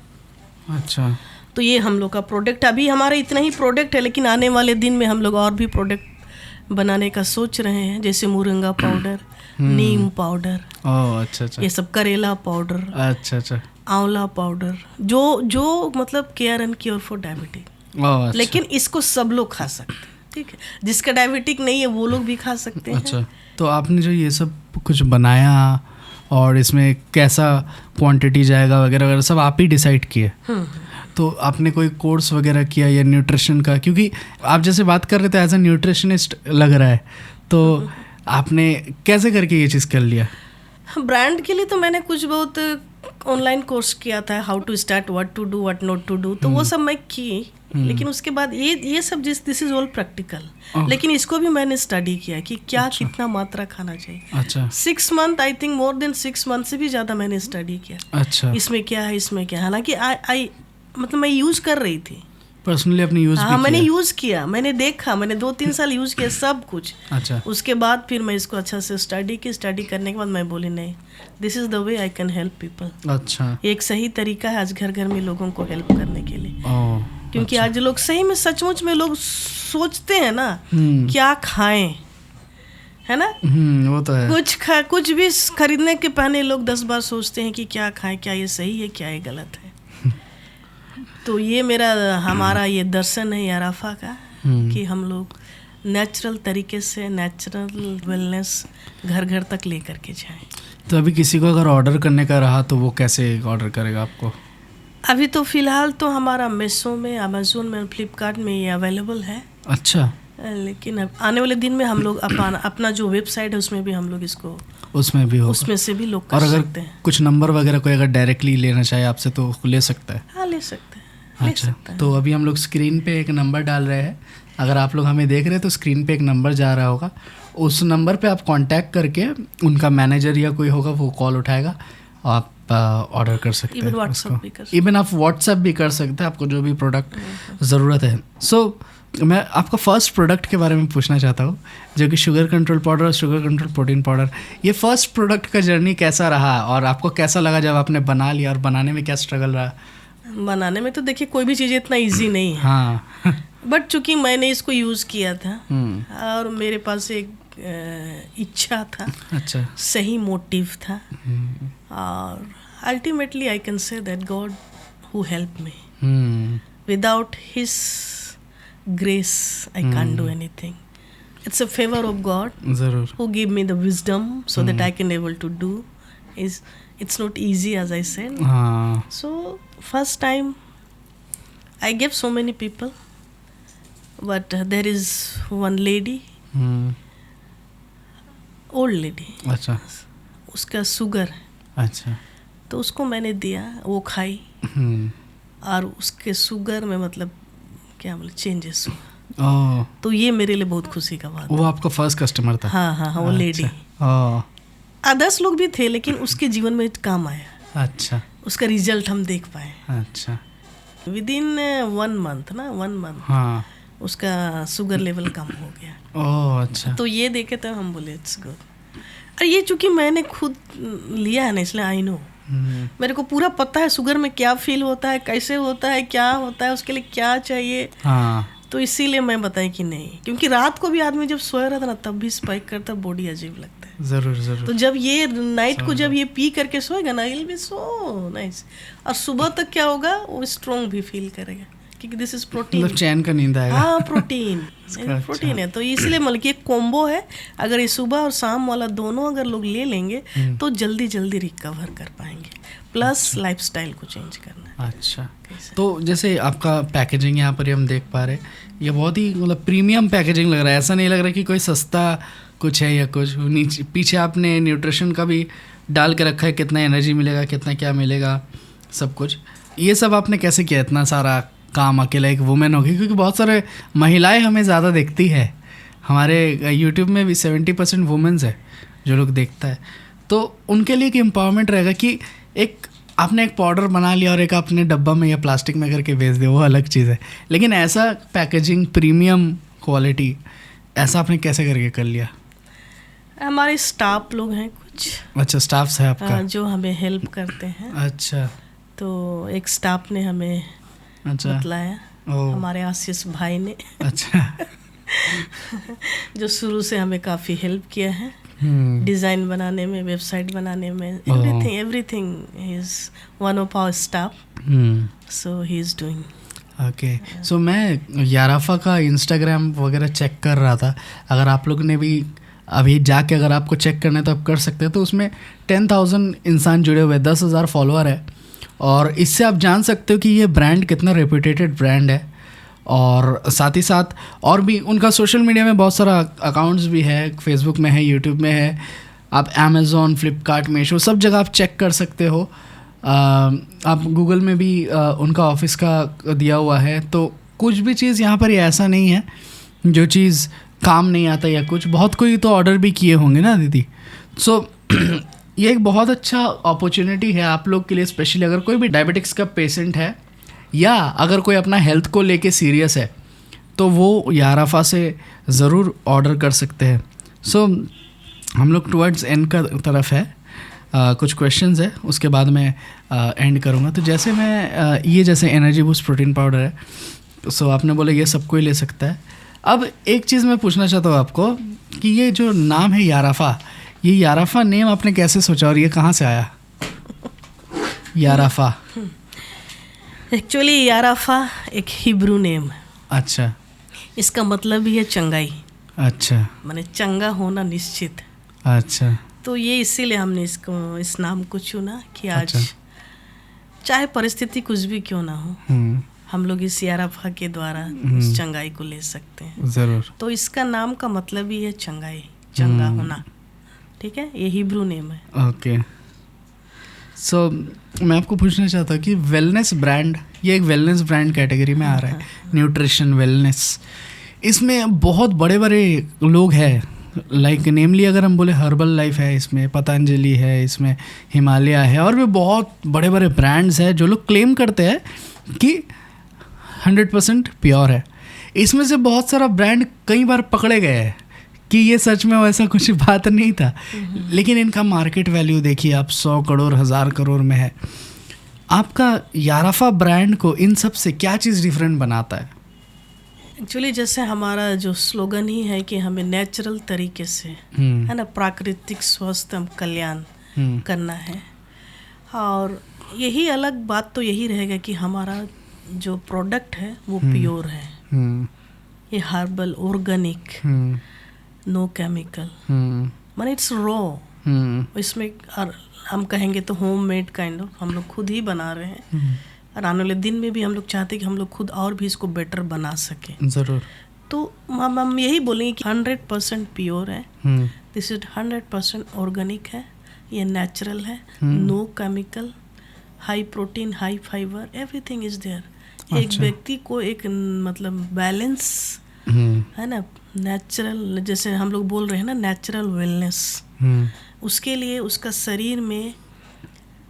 अच्छा। तो ये हम लोग का प्रोडक्ट, अभी हमारा इतना ही प्रोडक्ट है, लेकिन आने वाले दिन में हम लोग और भी प्रोडक्ट बनाने का सोच रहे हैं, जैसे मुरंगा पाउडर, नीम पाउडर, अच्छा, ये सब, करेला पाउडर, अच्छा, आंवला पाउडर, जो मतलब care and cure for diabetic. अच्छा। लेकिन इसको सब लोग खा सकते हैं, ठीक है? जिसका डायबिटिक नहीं है वो लोग भी खा सकते हैं। अच्छा। तो आपने जो ये सब कुछ बनाया और इसमें कैसा क्वांटिटी जाएगा वगैरह वगैरह सब आप ही डिसाइड किए? तो आपने कोई कोर्स वगैरह किया या न्यूट्रिशन का? क्योंकि आप जैसे बात कर रहे थे एज ए न्यूट्रिशनिस्ट लग रहा है, तो आपने कैसे करके ये चीज़ कर लिया? ब्रांड के लिए तो मैंने कुछ बहुत ऑनलाइन कोर्स किया था, how to start, what to do, what not to do, तो वो सब मैं की। लेकिन उसके बाद ये सब दिस इज ऑल प्रैक्टिकल। लेकिन इसको भी मैंने स्टडी किया कि क्या, अच्छा, कितना मात्रा खाना चाहिए। अच्छा। 6 month, I think more than 6 month से भी ज़्यादा मैंने स्टडी किया। अच्छा। इसमें क्या है, इसमें क्या है। हालांकि मतलब मैं यूज़ कर रही थी पर्सनली, अपनी यूज़ हाँ, मैंने यूज़ किया, मैंने देखा, मैंने 2-3 साल यूज़ किया सब कुछ। अच्छा। उसके बाद फिर मैं इसको अच्छा से स्टडी करने के बाद मैं बोली नहीं, this is the way I can help people. अच्छा। एक सही तरीका है आज घर घर में लोगों को हेल्प करने के लिए। क्योंकि अच्छा। आज लोग सही में सचमुच में लोग सोचते हैं ना क्या खाएं, है ना? वो तो है। कुछ भी खरीदने के पहले लोग 10 बार सोचते हैं कि क्या खाएं, क्या ये सही है, क्या ये गलत है। तो ये हमारा ये दर्शन है याराफा का, कि हम लोग नेचुरल तरीके से नेचुरल वेलनेस घर घर तक ले करके जाएं। तो अभी किसी को अगर ऑर्डर करने का रहा तो वो कैसे ऑर्डर करेगा आपको? अभी तो फिलहाल तो हमारा मीशो में, अमेजोन में, फ्लिपकार्ट में ये अवेलेबल है। अच्छा। लेकिन अब आने वाले दिन में हम लोग अपना जो वेबसाइट है उसमें भी हम लोग इसको उसमें से भी लोग कर सकते हैं। कुछ नंबर वगैरह कोई अगर डायरेक्टली लेना चाहे आपसे तो ले सकता है? हाँ, ले सकते हैं। अच्छा। तो अभी हम लोग स्क्रीन पे एक नंबर डाल रहे हैं, अगर आप लोग हमें देख रहे हैं तो स्क्रीन पे एक नंबर जा रहा होगा, उस नंबर पे आप कांटेक्ट करके उनका मैनेजर या कोई होगा वो कॉल उठाएगा, आप ऑर्डर कर सकते हैं। इवन आप व्हाट्सएप भी कर सकते हैं, आपको जो भी प्रोडक्ट ज़रूरत है। सो मैं आपका फर्स्ट प्रोडक्ट के बारे में पूछना चाहता हूँ, जो कि शुगर कंट्रोल पाउडर और शुगर कंट्रोल प्रोटीन पाउडर। ये फर्स्ट प्रोडक्ट का जर्नी कैसा रहा और आपको कैसा लगा जब आपने बना लिया, और बनाने में क्या स्ट्रगल रहा बनाने में तो देखिए कोई भी चीज़ इतना इजी नहीं है, हाँ। बट चूंकि मैंने इसको यूज़ किया था और मेरे पास एक इच्छा था, अच्छा। सही मोटिव था, और ultimately I can say that God who help me, without his grace I can't do anything. It's a favour of God ज़रूर. who give me the wisdom so that I can able to do. It's not easy, as I said. हाँ. So first time I gave so many people, but there is one lady, old lady, अच्छा. उसका sugar है, अच्छा. तो उसको मैंने दिया, वो खाई और उसके शुगर में मतलब क्या बोले चेंजेस हुआ. ओह, तो ये मेरे लिए बहुत खुशी का बात. वो आपका फर्स्ट कस्टमर था? हाँ हाँ हाँ, वो लेडी. ओह, 10 लोग भी थे, लेकिन उसके जीवन में काम आया. अच्छा. उसका रिजल्ट हम देख पाए अच्छा. विदिन 1 मंथ ना, 1 मंथ हाँ. उसका शुगर लेवल कम हो गया. ओह, अच्छा. तो ये देखे तो हम बोले इट्स गुड. और ये चूंकि मैंने खुद लिया है ना, इसलिए आई नो, मेरे को पूरा पता है शुगर में क्या फील होता है, कैसे होता है, क्या होता है, उसके लिए क्या चाहिए. हाँ. तो इसीलिए मैं बताई कि नहीं, क्योंकि रात को भी आदमी जब सोया रहता ना तब भी स्पाइक करता, बॉडी अजीब लगता है. ज़रूर ज़रूर. तो जब ये नाइट को जब ये पी करके सोएगा ना, इल बी सो नाइस, और सुबह तक क्या होगा, वो स्ट्रॉन्ग भी फील करेगा, क्योंकि दिस इज प्रोटीन. मतलब चैन का नींद आएगा. हाँ, प्रोटीन प्रोटीन है. तो इसलिए मतलब कि एक कॉम्बो है, अगर ये सुबह और शाम वाला दोनों अगर लोग ले लेंगे तो जल्दी जल्दी रिकवर कर पाएंगे. प्लस लाइफस्टाइल को चेंज करना है. अच्छा. तो जैसे आपका पैकेजिंग यहाँ पर हम देख पा रहे, ये बहुत ही मतलब प्रीमियम पैकेजिंग लग रहा है. ऐसा नहीं लग रहा कि कोई सस्ता कुछ है या कुछ. नीचे पीछे आपने न्यूट्रिशन का भी डाल के रखा है, कितना एनर्जी मिलेगा, कितना क्या मिलेगा, सब कुछ. ये सब आपने कैसे किया, इतना सारा काम अकेला एक वुमेन होगी? क्योंकि बहुत सारे महिलाएं हमें ज़्यादा देखती है, हमारे यूट्यूब में भी 70% वुमेन्स है जो लोग देखता है. तो उनके लिए एक एम्पावरमेंट रहेगा कि एक आपने एक पाउडर बना लिया और एक आपने डब्बा में या प्लास्टिक में करके बेच दिया, वो अलग चीज़ है. लेकिन ऐसा पैकेजिंग प्रीमियम क्वालिटी ऐसा आपने कैसे करके कर लिया? हमारे स्टाफ लोग हैं कुछ. अच्छा, स्टाफ्स है आपका जो हमें हेल्प करते हैं. अच्छा. तो एक स्टाफ ने हमें अच्छा बतलाया, हमारे आशीष भाई ने. अच्छा. जो शुरू से हमें काफ़ी हेल्प किया है, डिज़ाइन बनाने में, वेबसाइट बनाने में, everything is one of our staff. So he is doing. Okay. So मैं याराफा का इंस्टाग्राम वगैरह चेक कर रहा था. अगर आप लोग ने भी अभी जाके अगर आपको चेक करना है तो आप कर सकते हैं. तो उसमें 10,000 इंसान जुड़े हुए हैं, 10,000 फॉलोअर है. और इससे आप जान सकते हो कि ये ब्रांड कितना रेपुटेटेड ब्रांड है. और साथ ही साथ और भी उनका सोशल मीडिया में बहुत सारा अकाउंट्स भी है, फेसबुक में है, यूट्यूब में है. आप अमेज़ॉन, फ्लिपकार्ट, मीशो सब जगह आप चेक कर सकते हो. आप गूगल में भी उनका ऑफिस का दिया हुआ है. तो कुछ भी चीज़ यहाँ पर ऐसा नहीं है जो चीज़ काम नहीं आता या कुछ. बहुत कोई तो ऑर्डर भी किए होंगे ना दीदी. सो ये एक बहुत अच्छा अपॉर्चुनिटी है आप लोग के लिए, स्पेशली अगर कोई भी डायबिटिक्स का पेशेंट है या अगर कोई अपना हेल्थ को लेके सीरियस है तो वो याराफा से ज़रूर ऑर्डर कर सकते हैं. सो हम लोग टुवर्ड्स एंड का तरफ है. कुछ क्वेश्चंस है, उसके बाद मैं एंड करूँगा. तो जैसे मैं ये जैसे एनर्जी बूस्ट प्रोटीन पाउडर है, सो आपने बोला ये सबको ही ले सकता है. अब एक चीज़ मैं पूछना चाहता हूँ आपको कि ये जो नाम है याराफा, ये याराफा नेम आपने कैसे सोचा और ये कहाँ से आया याराफा? एक्चुअली याराफा एक हिब्रू नेम है. अच्छा. इसका मतलब भी है चंगाई. अच्छा. माने चंगा होना निश्चित. अच्छा. तो ये इसीलिए हमने इसको इस नाम को चुना कि आज चाहे परिस्थिति कुछ भी क्यों ना हो, हम लोग इस याराफा के द्वारा उस चंगाई को ले सकते हैं. ज़रूर. तो इसका नाम का मतलब ही है चंगाई, चंगा होना. ठीक है, ये हिब्रू नेम है. ओके. सो मैं आपको पूछना चाहता हूँ कि वेलनेस ब्रांड, ये एक वेलनेस ब्रांड कैटेगरी में आ रहा है. न्यूट्रिशन, वेलनेस, इसमें बहुत बड़े बड़े लोग हैं. लाइक नेमली अगर हम बोले हर्बल लाइफ है, इसमें पतंजलि है, इसमें हिमालय है, और भी बहुत बड़े बड़े ब्रांड्स हैं जो लोग क्लेम करते हैं कि 100% प्योर है. इसमें से बहुत सारा ब्रांड कई बार पकड़े गए हैं कि ये सच में वैसा कुछ बात नहीं था. लेकिन इनका मार्केट वैल्यू देखिए आप, 100 करोड़ 1000 करोड़ में है. आपका याराफा ब्रांड को इन सब से क्या चीज़ डिफरेंट बनाता है? एक्चुअली जैसे हमारा जो स्लोगन ही है कि हमें नेचुरल तरीके से है ना, प्राकृतिक स्वस्थ कल्याण करना है। और यही अलग बात तो यही रहेगा कि हमारा जो प्रोडक्ट है वो प्योर है, ये हर्बल, ऑर्गेनिक, नो केमिकल, माने इट्स रॉ। इसमें हम कहेंगे तो होम मेड काइंड ऑफ हम लोग खुद ही बना रहे हैं। और आने वाले दिन में भी हम लोग चाहते हैं कि हम लोग खुद और भी इसको बेटर बना सकें। ज़रूर। तो हम यही बोलेंगे कि 100% प्योर है, दिस इज 100% ऑर्गेनिक है, ये नेचुरल है, no chemical, high protein, high fibre, everything is there. एक व्यक्ति को एक मतलब बैलेंस है ना, नेचुरल, जैसे हम लोग बोल रहे हैं ना नेचुरल वेलनेस, उसके लिए उसका शरीर में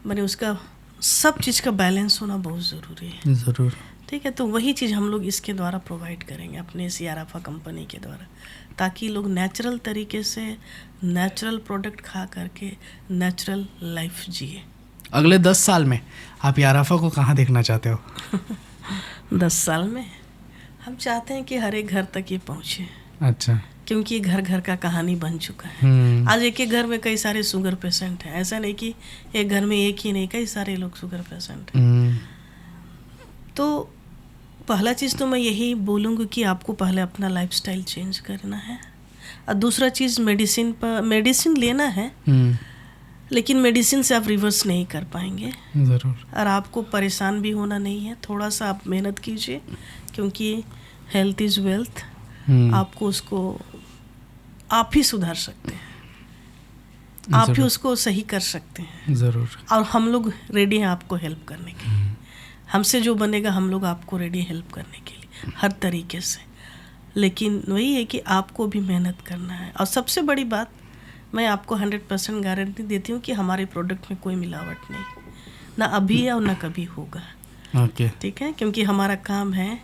माने उसका सब चीज़ का बैलेंस होना बहुत ज़रूरी है। ज़रूर। ठीक है, तो वही चीज़ हम लोग इसके द्वारा प्रोवाइड करेंगे अपने इस याराफा कंपनी के द्वारा, ताकि लोग नेचुरल तरीके से नेचुरल प्रोडक्ट खा करके नेचुरल लाइफ जिए। अगले 10 साल में आप याराफा को कहाँ देखना चाहते हो? 10 साल में हम चाहते हैं कि हर एक घर तक ये पहुँचे। अच्छा। क्योंकि घर घर का कहानी बन चुका है। आज एक घर में कई सारे शुगर पेशेंट हैं, ऐसा नहीं कि एक घर में एक ही नहीं, कई सारे लोग शुगर पेशेंट हैं। तो पहला चीज़ तो मैं यही बोलूँगी कि आपको पहले अपना लाइफस्टाइल चेंज करना है, और दूसरा चीज़ मेडिसिन लेना है, लेकिन मेडिसिन से आप रिवर्स नहीं कर पाएंगे। ज़रूर। और आपको परेशान भी होना नहीं है, थोड़ा सा आप मेहनत कीजिए, क्योंकि हेल्थ इज़ वेल्थ। आपको उसको आप ही सुधार सकते हैं, आप ही उसको सही कर सकते हैं। ज़रूर। और हम लोग रेडी हैं आपको हेल्प करने के लिए। हमसे जो बनेगा हम लोग आपको रेडी हेल्प करने के लिए हर तरीके से। लेकिन वही है कि आपको भी मेहनत करना है। और सबसे बड़ी बात, मैं आपको 100% गारंटी देती हूँ कि हमारे प्रोडक्ट में कोई मिलावट नहीं, ना अभी है और ना कभी होगा। ओके। ठीक है, क्योंकि हमारा काम है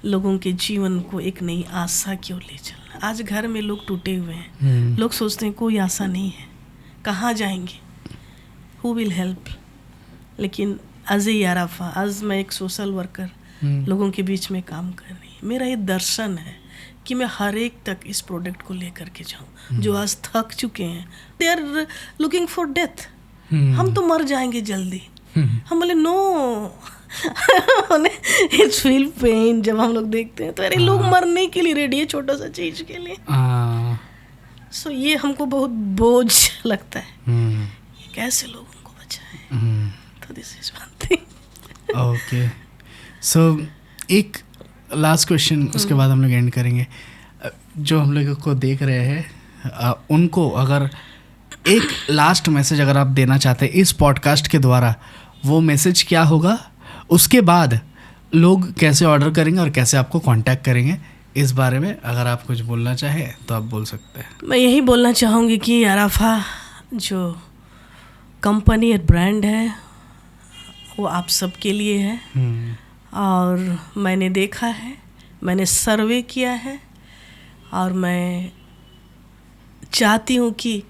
लोगों के जीवन को एक नई आशा की ओर ले चलना। आज घर में लोग टूटे हुए हैं, लोग सोचते हैं कोई आशा नहीं है, कहाँ जाएंगे, हु विल हेल्प। लेकिन एज ए याराफा, आज मैं एक सोशल वर्कर लोगों के बीच में काम कर रही हूँ। मेरा ये दर्शन है कि मैं हर एक तक इस प्रोडक्ट को लेकर के जाऊँ। जो आज थक चुके हैं, they are looking for death, हम तो मर जाएंगे जल्दी। हम बोले नो, इट्स फील पेन। जब हम लोग देखते हैं तो अरे लोग मरने के लिए रेडी है छोटा सा चीज के लिए। सो ये हमको बहुत बोझ लगता है, कैसे लोगों को बचाएं। तो this is one thing. Okay, so एक लास्ट क्वेश्चन, उसके बाद हम लोग एंड करेंगे। जो हम लोगों को देख रहे हैं उनको अगर एक लास्ट मैसेज अगर आप देना चाहते हैं इस पॉडकास्ट के द्वारा, वो मैसेज क्या होगा? उसके बाद लोग कैसे ऑर्डर करेंगे और कैसे आपको कांटेक्ट करेंगे, इस बारे में अगर आप कुछ बोलना चाहें तो आप बोल सकते हैं। मैं यही बोलना चाहूँगी कि याराफा जो कंपनी और ब्रांड है वो आप सबके लिए है। और मैंने देखा है, मैंने सर्वे किया है, और मैं चाहती हूँ कि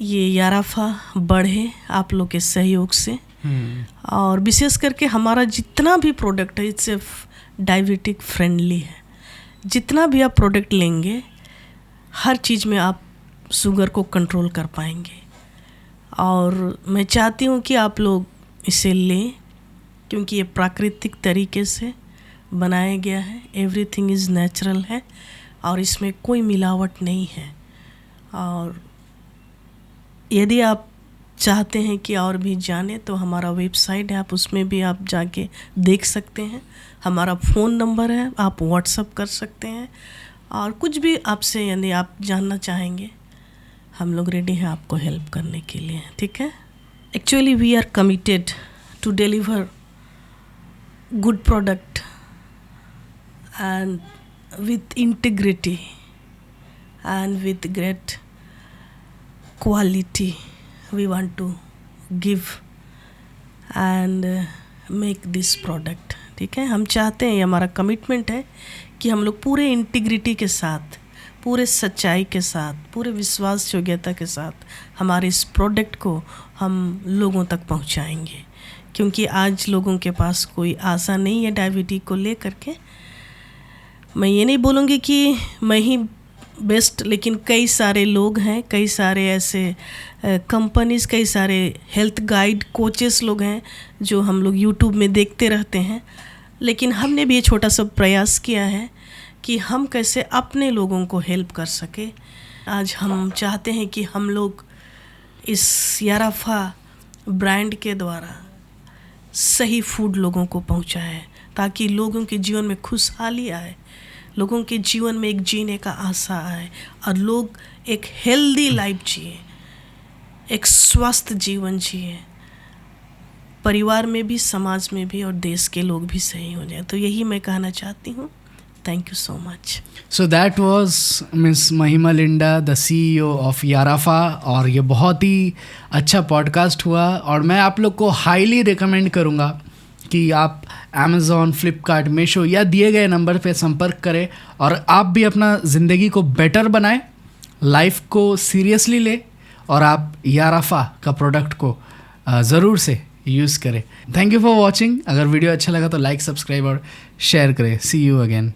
ये याराफा बढ़े आप लोग के सहयोग से। और विशेष करके हमारा जितना भी प्रोडक्ट है इट्स डायबिटिक फ्रेंडली है। जितना भी आप प्रोडक्ट लेंगे हर चीज़ में आप शुगर को कंट्रोल कर पाएंगे। और मैं चाहती हूँ कि आप लोग इसे लें, क्योंकि ये प्राकृतिक तरीके से बनाया गया है, एवरीथिंग इज़ नेचुरल है, और इसमें कोई मिलावट नहीं है। और यदि आप चाहते हैं कि और भी जाने तो हमारा वेबसाइट है, आप उसमें भी आप जाके देख सकते हैं। हमारा फ़ोन नंबर है, आप व्हाट्सअप कर सकते हैं, और कुछ भी आपसे यदि आप जानना चाहेंगे हम लोग रेडी हैं आपको हेल्प करने के लिए। ठीक है, actually we are committed to deliver good product and with integrity and with great quality we want to give and make this product। ठीक है, हम चाहते हैं, ये हमारा कमिटमेंट है कि हम लोग पूरे इंटीग्रिटी के साथ, पूरे सच्चाई के साथ, पूरे विश्वास योग्यता के साथ हमारे इस प्रोडक्ट को हम लोगों तक पहुंचाएंगे। क्योंकि आज लोगों के पास कोई आशा नहीं है डायबिटीज़ को लेकर के। मैं ये नहीं बोलूँगी कि मैं ही बेस्ट, लेकिन कई सारे लोग हैं, कई सारे ऐसे कंपनीज़, कई सारे हेल्थ गाइड कोचेस लोग हैं जो हम लोग यूट्यूब में देखते रहते हैं। लेकिन हमने भी ये छोटा सा प्रयास किया है कि हम कैसे अपने लोगों को हेल्प कर सके। आज हम चाहते हैं कि हम लोग इस याराफा ब्रांड के द्वारा सही फूड लोगों को पहुंचाएं, ताकि लोगों के जीवन में खुशहाली आए, लोगों के जीवन में एक जीने का आशा आए और लोग एक हेल्दी लाइफ जिए, एक स्वस्थ जीवन जिए, परिवार में भी, समाज में भी और देश के लोग भी सही हो जाए। तो यही मैं कहना चाहती हूँ। Thank you so much. So that was miss महिमा लिंडा, द CEO ऑफ याराफा। और ये बहुत ही अच्छा पॉडकास्ट हुआ और मैं आप लोग को हाईली रिकमेंड करूँगा कि आप Amazon, फ्लिपकार्ट, मीशो या दिए गए नंबर पे संपर्क करें और आप भी अपना ज़िंदगी को बेटर बनाएं, लाइफ को सीरियसली ले और आप याराफा का प्रोडक्ट को ज़रूर से यूज़ करें। Thank you for watching. अगर वीडियो अच्छा लगा तो लाइक, सब्सक्राइब और शेयर करें। सी यू अगेन।